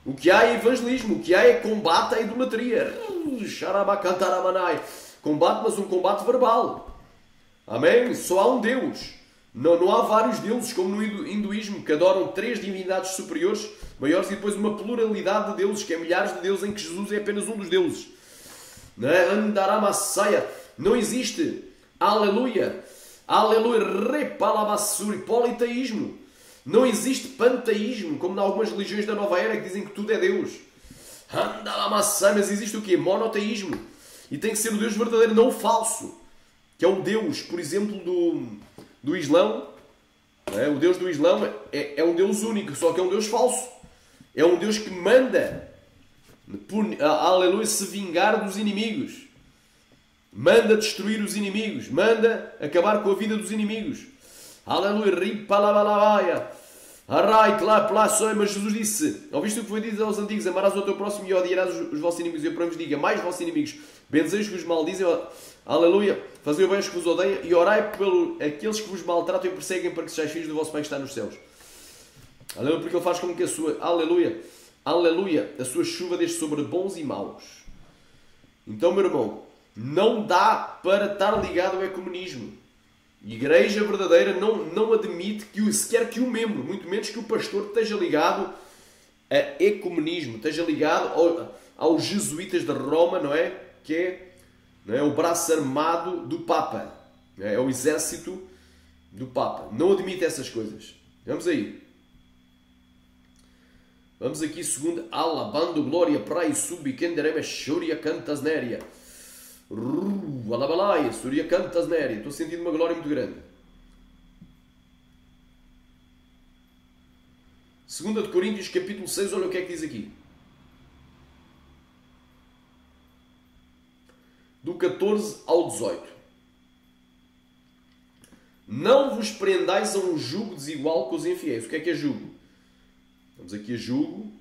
O que há é evangelismo, o que há é combate à idolatria. Combate, mas um combate verbal. Amém? Só há um Deus. Não há vários deuses, como no hinduísmo, que adoram 3 divindades superiores, maiores, e depois uma pluralidade de deuses, que é milhares de deuses, em que Jesus é apenas um dos deuses. Andaramassaya. Não existe. Aleluia. Aleluia. Repalabassuri. Politeísmo. Não existe panteísmo, como em algumas religiões da Nova Era que dizem que tudo é Deus. Andaramassaya. Mas existe o quê? Monoteísmo. E tem que ser o Deus verdadeiro, não o falso. Que é o Deus, por exemplo, do Islão. O Deus do Islão é um Deus único, só que é um Deus falso. É um Deus que manda, aleluia, se vingar dos inimigos. Manda destruir os inimigos. Manda acabar com a vida dos inimigos. Aleluia. Ripalabalabaya. Arrai, claro, mas Jesus disse: ouviste o que foi dito aos antigos: amarás o teu próximo e odiarás os vossos inimigos. E eu, porém, vos digo: amai os vossos inimigos, bendizei os que vos maldizem, aleluia, fazei o bem aos que vos odeiam e orai por aqueles que vos maltratam e perseguem, para que sejais filhos do vosso Pai que está nos céus. Aleluia, porque Ele faz com que a sua, aleluia, aleluia, a sua chuva deixe sobre bons e maus. Então, meu irmão, não dá para estar ligado ao ecumenismo. Igreja verdadeira não admite sequer que o membro, muito menos que o pastor, esteja ligado a ecumenismo, esteja ligado aos jesuítas de Roma, não é? Que é o braço armado do Papa. É o exército do Papa. Não admite essas coisas. Vamos aí. Vamos aqui, segundo, alabando glória para e subi kendereme shuria cantas néria. Alabalai, suria cantas néria. Estou sentindo uma glória muito grande. 2 de Coríntios, capítulo 6, olha o que é que diz aqui. Do 14 ao 18. Não vos prendais a um jugo desigual com os infiéis. O que é jugo? Vamos aqui a jugo.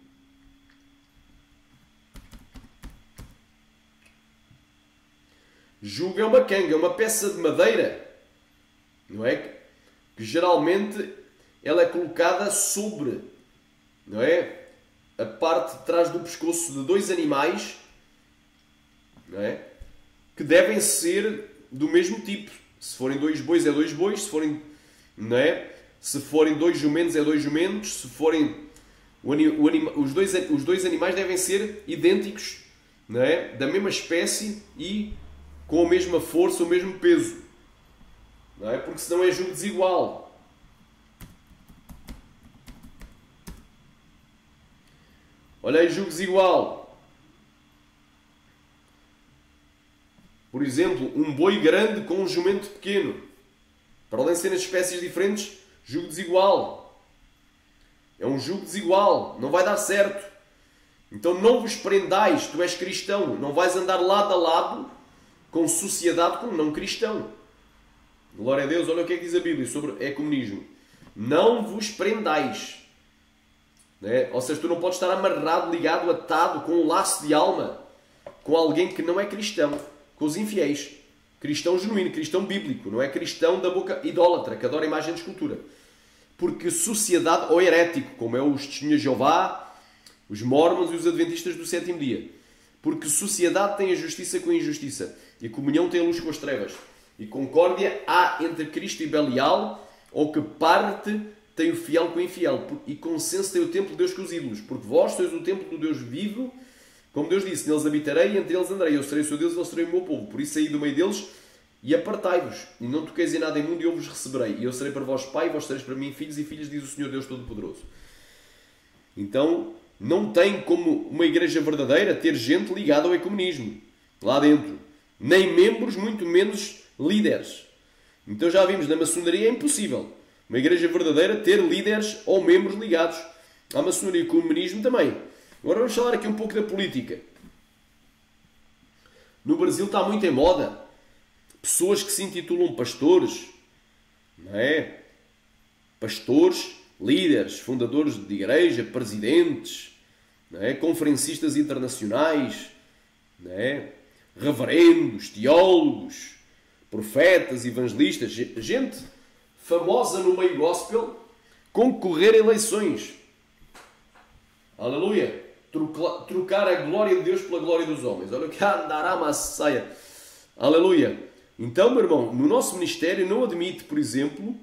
Jugo é uma canga, é uma peça de madeira, não é? Que geralmente ela é colocada sobre, não é? A parte de trás do pescoço de dois animais, não é? Que devem ser do mesmo tipo. Se forem dois bois, é dois bois. Se forem, não é? Se forem dois jumentos, é dois jumentos. Se forem os dois animais devem ser idênticos, não é? Da mesma espécie e com a mesma força, o mesmo peso, não é? Porque senão é jugo desigual. Olha aí, jugo desigual. Por exemplo, um boi grande com um jumento pequeno. Para além de serem espécies diferentes, jugo desigual. É um jugo desigual. Não vai dar certo. Então não vos prendais. Tu és cristão. Não vais andar lado a lado com sociedade com um não cristão. Glória a Deus. Olha o que é que diz a Bíblia sobre ecumenismo. Não vos prendais. Né? Ou seja, tu não podes estar amarrado, ligado, atado, com um laço de alma com alguém que não é cristão. Com os infiéis. Cristão genuíno, cristão bíblico. Não é cristão da boca idólatra, que adora imagem de escultura. Porque sociedade, ou herético, como é os testemunhas de Jeová, os mormons e os adventistas do sétimo dia. Porque sociedade tem a justiça com a injustiça. E a comunhão tem a luz com as trevas. E concórdia há entre Cristo e Belial, ou que parte tem o fiel com o infiel. E consenso tem o templo de Deus com os ídolos. Porque vós sois o templo do Deus vivo, como Deus disse, neles habitarei e entre eles andarei. Eu serei o seu Deus e eles serei o meu povo. Por isso saí do meio deles e apartai-vos. E não toqueis em nada imundo e eu vos receberei. E eu serei para vós pai e vós sereis para mim filhos e filhas, diz o Senhor Deus Todo-Poderoso. Então, não tem como uma igreja verdadeira ter gente ligada ao ecumenismo. Lá dentro. Nem membros, muito menos líderes. Então já vimos, na maçonaria é impossível. Uma igreja verdadeira ter líderes ou membros ligados à maçonaria. Com o ecumenismo também. Agora vamos falar aqui um pouco da política. No Brasil está muito em moda pessoas que se intitulam pastores, não é? Pastores, líderes, fundadores de igreja, presidentes, não é? Conferencistas internacionais, não é? Reverendos, teólogos, profetas, evangelistas, gente famosa no meio gospel, concorrer a eleições. Aleluia! Trocar a glória de Deus pela glória dos homens. Olha o que andará massaia. Aleluia! Então, meu irmão, no nosso ministério não admite, por exemplo,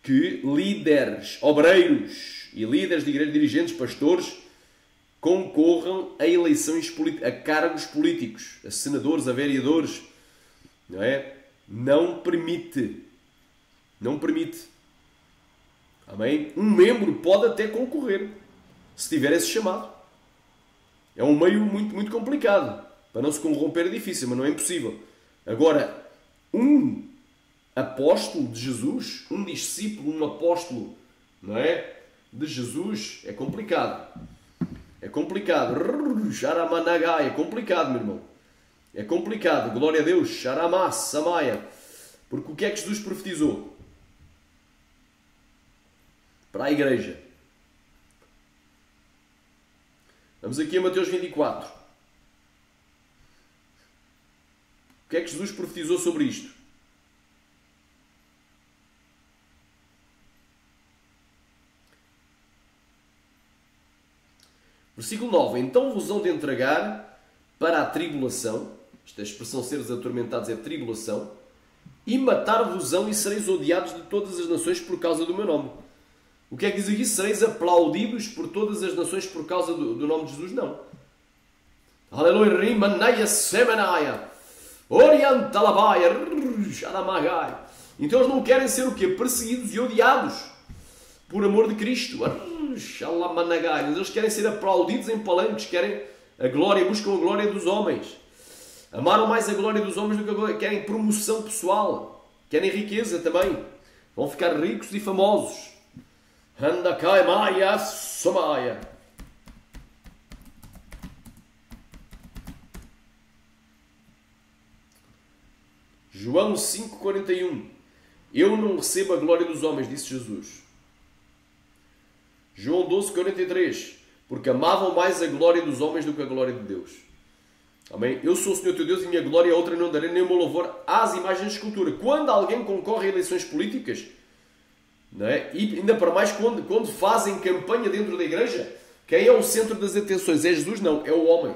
que líderes, obreiros e líderes de igreja, dirigentes, pastores, concorram a eleições políticas, a cargos políticos, a senadores, a vereadores. Não é? Não permite. Não permite. Amém? Um membro pode até concorrer, se tiver esse chamado. É um meio muito, muito complicado. Para não se corromper é difícil, mas não é impossível. Agora, um apóstolo de Jesus, um discípulo, um apóstolo, não é? De Jesus, é complicado. É complicado. Xaramanagá, é complicado, meu irmão. É complicado. Glória a Deus. Xaramás, Samaia. Porque o que é que Jesus profetizou? Para a igreja. Vamos aqui a Mateus 24. O que é que Jesus profetizou sobre isto? Versículo 9. Então vos hão de entregar para a tribulação. Esta expressão seres atormentados é tribulação. E matar-vos-ão e sereis odiados de todas as nações por causa do meu nome. O que é que diz aqui? Sereis aplaudidos por todas as nações por causa do nome de Jesus? Não. Aleluia. Rimanaia semenaia. Orientalabaia. Xaramagai. Então eles não querem ser o quê? Perseguidos e odiados por amor de Cristo. Xalamanagai. Eles querem ser aplaudidos em palanques. Querem a glória, buscam a glória dos homens. Amaram mais a glória dos homens do que a glória. Querem promoção pessoal. Querem riqueza também. Vão ficar ricos e famosos. Handakai Maya Somaya. João 5,41. Eu não recebo a glória dos homens, disse Jesus. João 12:43. Porque amavam mais a glória dos homens do que a glória de Deus. Amém? Eu sou o Senhor teu Deus e minha glória a outra não darei, nem o meu louvor às imagens de escultura. Quando alguém concorre a eleições políticas, não é? E ainda para mais quando fazem campanha dentro da igreja, quem é o centro das atenções? É Jesus? Não, é o homem.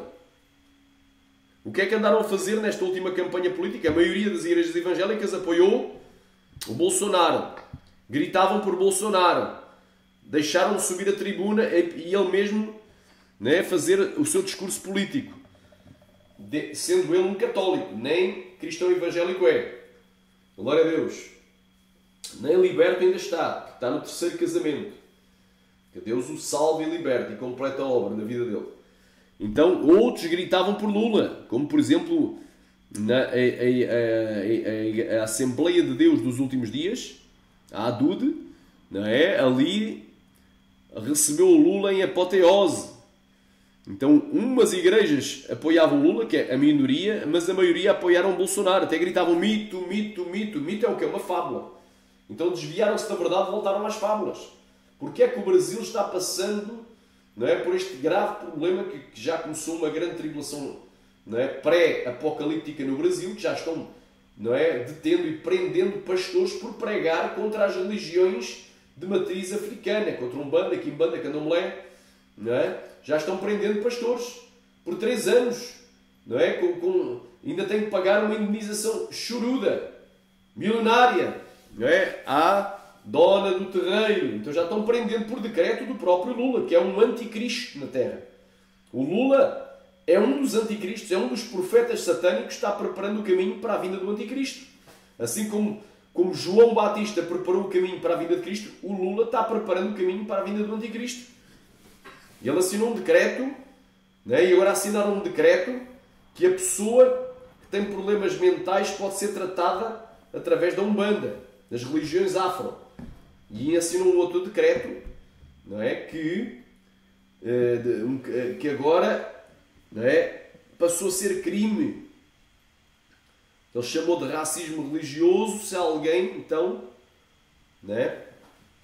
O que é que andaram a fazer nesta última campanha política? A maioria das igrejas evangélicas apoiou o Bolsonaro. Gritavam por Bolsonaro. Deixaram-no subir a tribuna e ele mesmo, né, fazer o seu discurso político. Sendo ele um católico, nem cristão evangélico é. Glória a Deus. Nem liberto ainda está no terceiro casamento. Que Deus o salve e liberte e completa a obra na vida dele. Então, outros gritavam por Lula, como por exemplo a Assembleia de Deus dos últimos dias, a ADUD, não é? Ali recebeu o Lula em apoteose. Então, umas igrejas apoiavam Lula, que é a minoria, mas a maioria apoiaram Bolsonaro. Até gritavam mito, mito, mito. Mito é o quê? Uma fábula. Então desviaram-se da verdade e voltaram às fábulas. Porque é que o Brasil está passando, não é, por este grave problema que já começou uma grande tribulação, não é, pré-apocalíptica no Brasil, que já estão, não é, detendo e prendendo pastores por pregar contra as religiões de matriz africana, contra Umbanda, Quimbanda, Candomblé, não é? Já estão prendendo pastores por 3 anos, não é? Ainda têm que pagar uma indemnização choruda, milionária, não é? À dona do terreiro. Então já estão prendendo por decreto do próprio Lula, que é um anticristo na Terra. O Lula é um dos anticristos, é um dos profetas satânicos que está preparando o caminho para a vinda do anticristo. Assim como João Batista preparou o caminho para a vinda de Cristo, o Lula está preparando o caminho para a vinda do anticristo. E ele assinou um decreto, né? E agora assinaram um decreto que a pessoa que tem problemas mentais pode ser tratada através da Umbanda, das religiões afro. E assinou um outro decreto, não é? Que agora, não é, passou a ser crime. Ele chamou de racismo religioso se alguém, então, não é,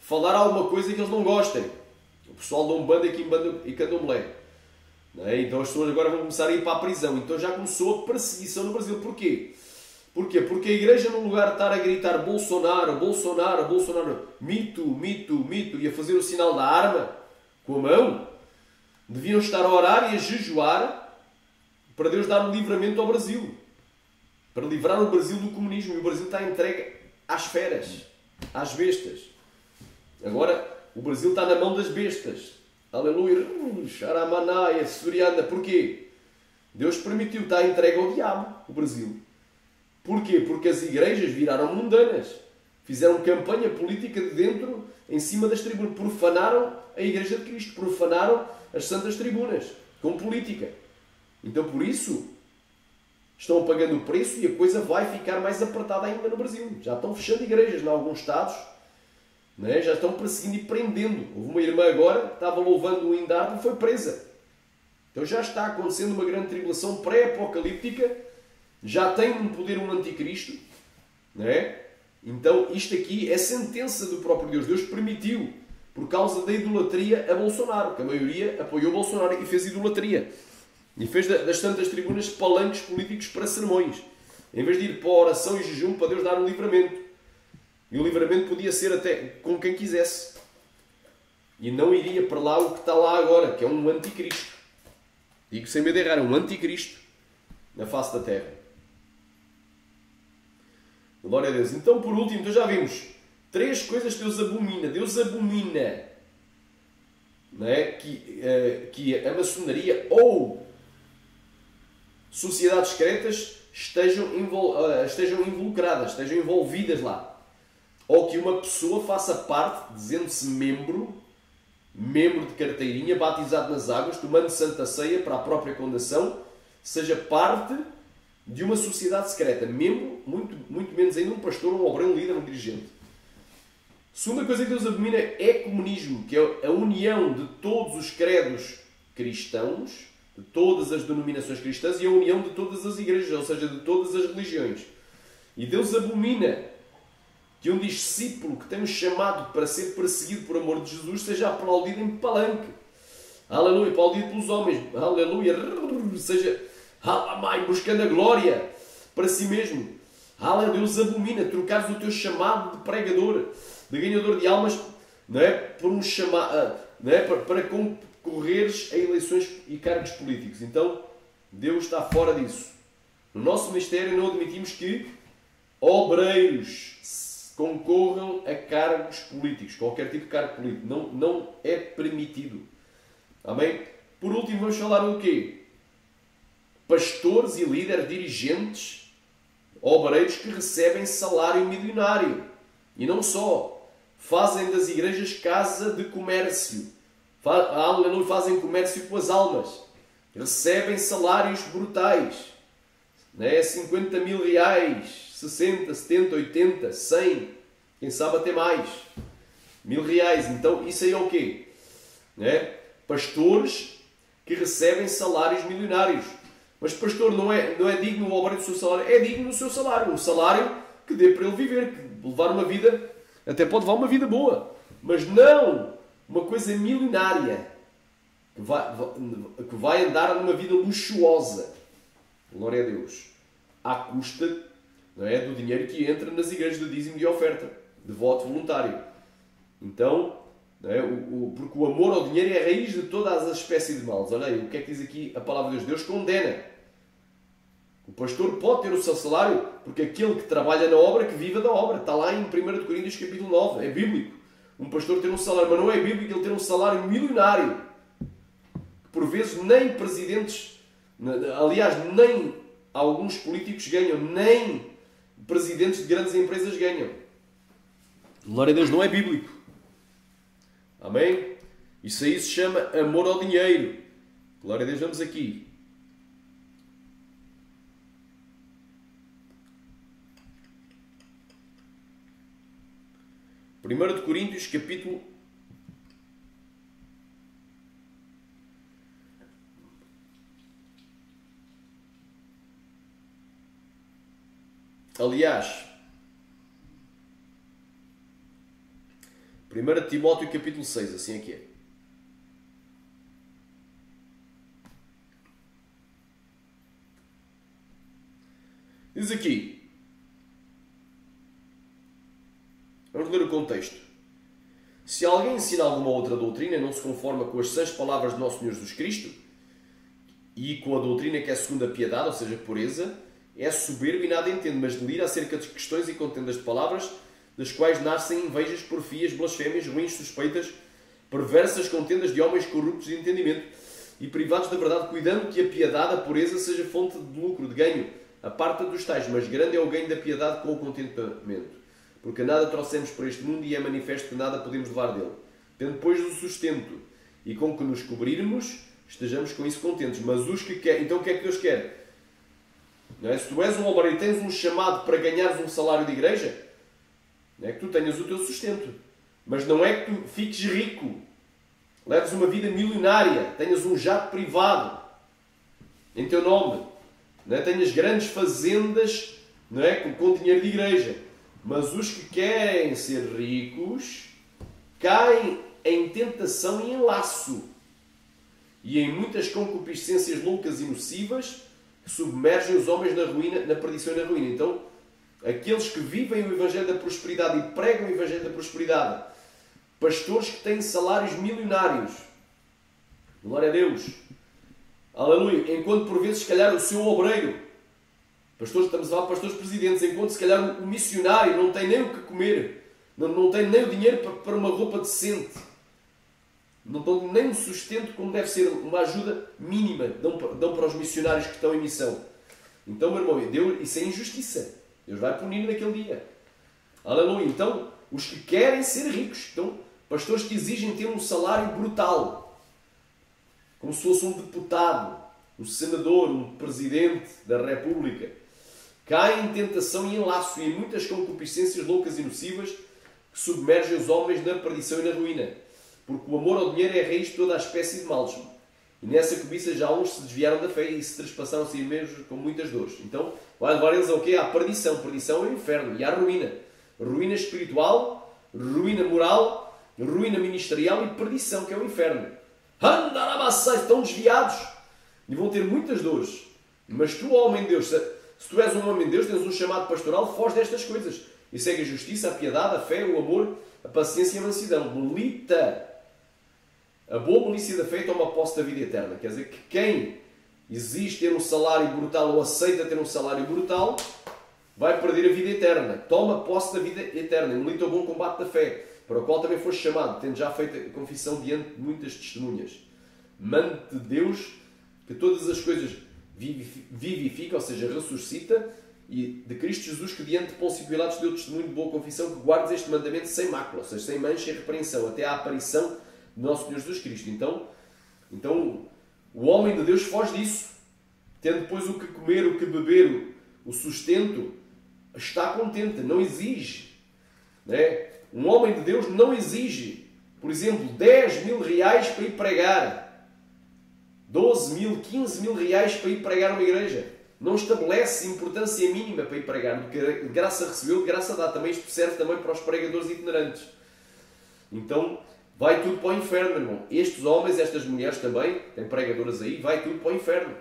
falar alguma coisa que eles não gostem. O pessoal da Umbanda, Quimbanda e Candomblé. Não é? Então as pessoas agora vão começar a ir para a prisão. Então já começou a perseguição no Brasil. Porquê? Porquê? Porque a igreja, no lugar de estar a gritar Bolsonaro, Bolsonaro, Bolsonaro, mito, mito, mito, e a fazer o sinal da arma com a mão, deviam estar a orar e a jejuar para Deus dar um livramento ao Brasil. Para livrar o Brasil do comunismo. E o Brasil está entregue às feras, às bestas. Agora, o Brasil está na mão das bestas. Aleluia. Xaramanaia, Surianda. Porquê? Deus permitiu, está entregue ao diabo, o Brasil. Porquê? Porque as igrejas viraram mundanas. Fizeram campanha política de dentro, em cima das tribunas. Profanaram a Igreja de Cristo. Profanaram as santas tribunas. Com política. Então, por isso, estão pagando o preço e a coisa vai ficar mais apertada ainda no Brasil. Já estão fechando igrejas em alguns estados. Não é? Já estão perseguindo e prendendo. Houve uma irmã agora que estava louvando o Indarno e foi presa. Então já está acontecendo uma grande tribulação pré-apocalíptica. Já tem um poder um anticristo. Não é? Então isto aqui é sentença do próprio Deus. Deus permitiu, por causa da idolatria, a Bolsonaro. Que a maioria apoiou Bolsonaro e fez idolatria. E fez das tantas tribunas palanques políticos para sermões. Em vez de ir para a oração e jejum para Deus dar um livramento. E o livramento podia ser até com quem quisesse. E não iria para lá o que está lá agora, que é um anticristo. Digo sem medo de errar, é um anticristo na face da terra. Glória a Deus. Então, por último, então já vimos 3 coisas que Deus abomina. Deus abomina, não é? Que a maçonaria ou sociedades secretas estejam involucradas, estejam envolvidas lá. Ou que uma pessoa faça parte, dizendo-se membro de carteirinha, batizado nas águas, tomando Santa Ceia para a própria condenação, seja parte de uma sociedade secreta. Membro, muito menos ainda um pastor, um obreiro, um líder, um dirigente. Segunda coisa que Deus abomina é comunismo, que é a união de todos os credos cristãos, de todas as denominações cristãs e a união de todas as igrejas, ou seja, de todas as religiões. E Deus abomina que um discípulo que tem um chamado para ser perseguido por amor de Jesus seja aplaudido em palanque. Aleluia, aplaudido pelos homens. Aleluia, seja buscando a glória para si mesmo. Aleluia, Deus abomina trocares o teu chamado de pregador, de ganhador de almas, não é? Por um chamado, não é? Para concorreres a eleições e cargos políticos. Então, Deus está fora disso. No nosso ministério não admitimos que obreiros concorram a cargos políticos, qualquer tipo de cargo político. Não é permitido. Amém? Por último, vamos falar do quê? Pastores e líderes, dirigentes, obreiros que recebem salário milionário. E não só. Fazem das igrejas casa de comércio. Fazem comércio com as almas. Recebem salários brutais. Né? 50 mil reais, 60, 70, 80, 100, quem sabe até mais. 1000 reais. Então, isso aí é o quê? Né? Pastores que recebem salários milionários. Mas pastor não é digno o obreiro do seu salário? É digno do seu salário. Um salário que dê para ele viver, que levar uma vida, até pode levar uma vida boa. Mas não uma coisa milionária, que vai andar numa vida luxuosa. Glória a Deus. À custa, não é, do dinheiro que entra nas igrejas de dízimo e oferta, de voto voluntário. Então, não é, porque o amor ao dinheiro é a raiz de todas as espécies de males. Olha aí, o que é que diz aqui a palavra de Deus? Deus condena. O pastor pode ter o seu salário, porque aquele que trabalha na obra, que viva da obra. Está lá em 1 Coríntios capítulo 9. É bíblico. Um pastor ter um salário, mas não é bíblico ele ter um salário milionário. Por vezes nem presidentes, aliás, nem alguns políticos ganham, nem presidentes de grandes empresas ganham. Glória a Deus, não é bíblico. Amém? Isso aí se chama amor ao dinheiro. Glória a Deus, vamos aqui. Primeiro de Coríntios, capítulo... Aliás, 1 Timóteo capítulo 6, assim é que é. Diz aqui, vamos ler o contexto. Se alguém ensina alguma outra doutrina e não se conforma com as sãs palavras de nosso Senhor Jesus Cristo e com a doutrina que é segundo a piedade, ou seja, pureza, é soberbo e nada entende, mas delira acerca de questões e contendas de palavras, das quais nascem invejas, porfias, blasfémias, ruins, suspeitas, perversas contendas de homens corruptos de entendimento e privados da verdade, cuidando que a piedade, a pureza, seja fonte de lucro, de ganho, a parte dos tais, mas grande é o ganho da piedade com o contentamento. Porque nada trouxemos para este mundo e é manifesto que nada podemos levar dele. Tendo, pois, o sustento e com que nos cobrirmos, estejamos com isso contentes. Mas os que querem... Então o que é que Deus quer? Não é? Se tu és um obreiro e tens um chamado para ganhares um salário de igreja, não é que tu tenhas o teu sustento. Mas não é que tu fiques rico, leves uma vida milionária, tenhas um jato privado em teu nome, não é? Tenhas grandes fazendas, não é? com dinheiro de igreja. Mas os que querem ser ricos caem em tentação e em laço e em muitas concupiscências loucas e nocivas que submergem os homens na ruína, na perdição e na ruína. Então, aqueles que vivem o Evangelho da Prosperidade e pregam o Evangelho da Prosperidade, pastores que têm salários milionários, glória a Deus, aleluia, enquanto por vezes, se calhar, o seu obreiro, pastores, estamos a falar de pastores presidentes, enquanto se calhar o missionário não tem nem o que comer, não tem nem o dinheiro para uma roupa decente, não tem nem um sustento como deve ser, uma ajuda mínima dão para os missionários que estão em missão. Então, meu irmão, isso é injustiça. Deus vai punir naquele dia. Aleluia. Então, os que querem ser ricos, então, pastores que exigem ter um salário brutal, como se fosse um deputado, um senador, um presidente da República, caem em tentação e em laço e em muitas concupiscências loucas e nocivas que submergem os homens na perdição e na ruína. Porque o amor ao dinheiro é a raiz de toda a espécie de males. E nessa cobiça já uns se desviaram da fé e se trespassaram a si mesmos com muitas dores. Então, vai levar eles ao quê? À perdição. Perdição é o inferno e à ruína. ruína espiritual, ruína moral, ruína ministerial e perdição, que é o inferno. Estão desviados e vão ter muitas dores. Mas tu, homem de Deus, se tu és um homem de Deus, tens um chamado pastoral, foge destas coisas. E segue a justiça, a piedade, a fé, o amor, a paciência e a mansidão. Milita. A boa milícia da fé toma posse da vida eterna. Quer dizer que quem exige ter um salário brutal ou aceita ter um salário brutal, vai perder a vida eterna. Toma posse da vida eterna. Milita o bom combate da fé, para o qual também foste chamado, tendo já feito a confissão diante de muitas testemunhas. Mande-te Deus que todas as coisas vivifica, ou seja, ressuscita, e de Cristo Jesus que diante de Pôncio Pilatos deu testemunho de boa confissão, que guardes este mandamento sem mácula, ou seja, sem mancha e repreensão, até à aparição de nosso Senhor Jesus Cristo. Então o homem de Deus foge disso, tendo depois o que comer, o que beber, o sustento, está contente, não exige. Não é? Um homem de Deus não exige, por exemplo, 10 mil reais para ir pregar, 12 mil, 15 mil reais para ir pregar uma igreja. Não estabelece importância mínima para ir pregar. De graça recebeu, de graça dá. Também isto serve também para os pregadores itinerantes. Então, vai tudo para o inferno, meu irmão. Estes homens, estas mulheres também, tem pregadoras aí, vai tudo para o inferno.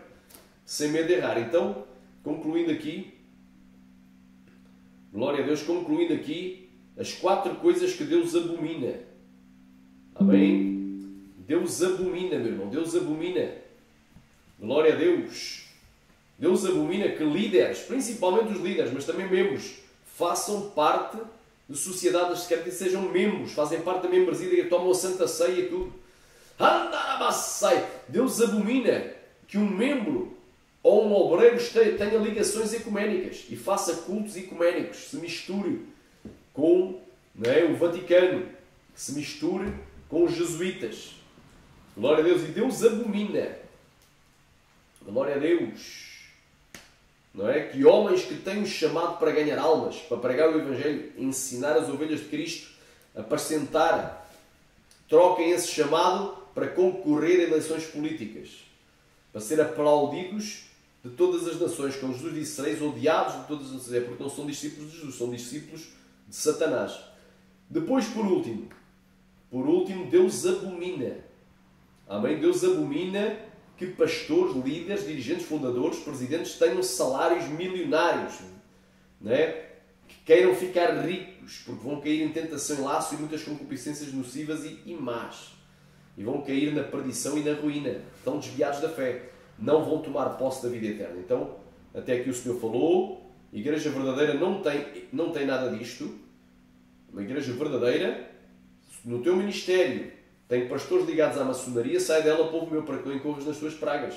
Sem medo de errar. Então, concluindo aqui, glória a Deus, concluindo aqui, as 4 coisas que Deus abomina. Amém? Deus abomina, meu irmão. Deus abomina. Glória a Deus. Deus abomina que líderes, principalmente os líderes, mas também membros, façam parte de sociedades secretas e sejam membros, fazem parte da membresia, tomam a Santa Ceia e tudo. Deus abomina que um membro ou um obreiro tenha ligações ecuménicas e faça cultos ecuménicos, se misture com o Vaticano, que se misture com os jesuítas. Glória a Deus. E Deus abomina. Glória a Deus. Não é? Que homens que têm um chamado para ganhar almas, para pregar o Evangelho, ensinar as ovelhas de Cristo, apacentar, troquem esse chamado para concorrer a eleições políticas, para ser aplaudidos de todas as nações, como Jesus disse, sereis odiados de todas as nações, é porque não são discípulos de Jesus, são discípulos de Satanás. Depois, por último, Deus abomina. Amém? Deus abomina que pastores, líderes, dirigentes, fundadores, presidentes tenham salários milionários, não é? Que queiram ficar ricos, porque vão cair em tentação e laço e muitas concupiscências nocivas e más. E vão cair na perdição e na ruína. Estão desviados da fé. Não vão tomar posse da vida eterna. Então, até aqui o Senhor falou, a igreja verdadeira não tem nada disto. Uma igreja verdadeira, no teu ministério, tem pastores ligados à maçonaria, sai dela, povo meu, para que não incorras nas tuas pragas.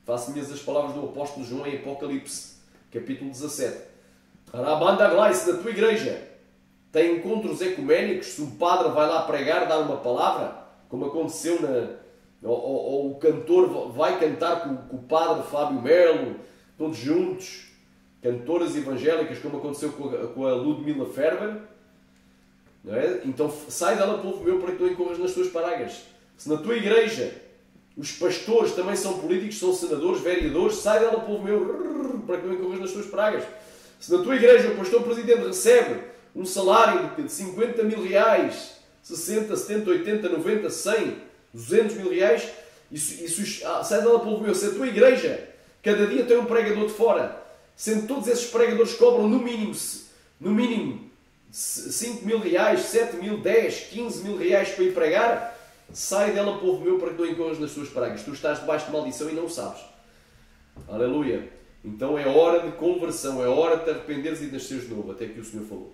Faço minhas as palavras do apóstolo João em Apocalipse, capítulo 17. Se na tua igreja tem encontros ecuménicos, se um padre vai lá pregar, dar uma palavra, como aconteceu ou o cantor vai cantar com o padre Fábio Melo, todos juntos, cantoras evangélicas, como aconteceu com a Ludmila Ferber, não é? Então sai dela, povo meu, para que não incorras nas tuas pragas. Se na tua igreja os pastores também são políticos, são senadores, vereadores, sai dela, povo meu, para que não incorras nas tuas pragas. Se na tua igreja o pastor presidente recebe um salário de 50 mil reais, 60, 70, 80, 90, 100, 200 mil reais, sai dela, povo meu. Se a tua igreja cada dia tem um pregador de fora, sendo todos esses pregadores cobram no mínimo 5 mil reais, 7 mil, 10, 15 mil reais para ir pregar, sai dela, povo meu, para que não incorras nas tuas pragas. Tu estás debaixo de maldição e não sabes. Aleluia. Então é hora de conversão, é hora de te arrependeres e de nasceres de novo, até que o Senhor falou.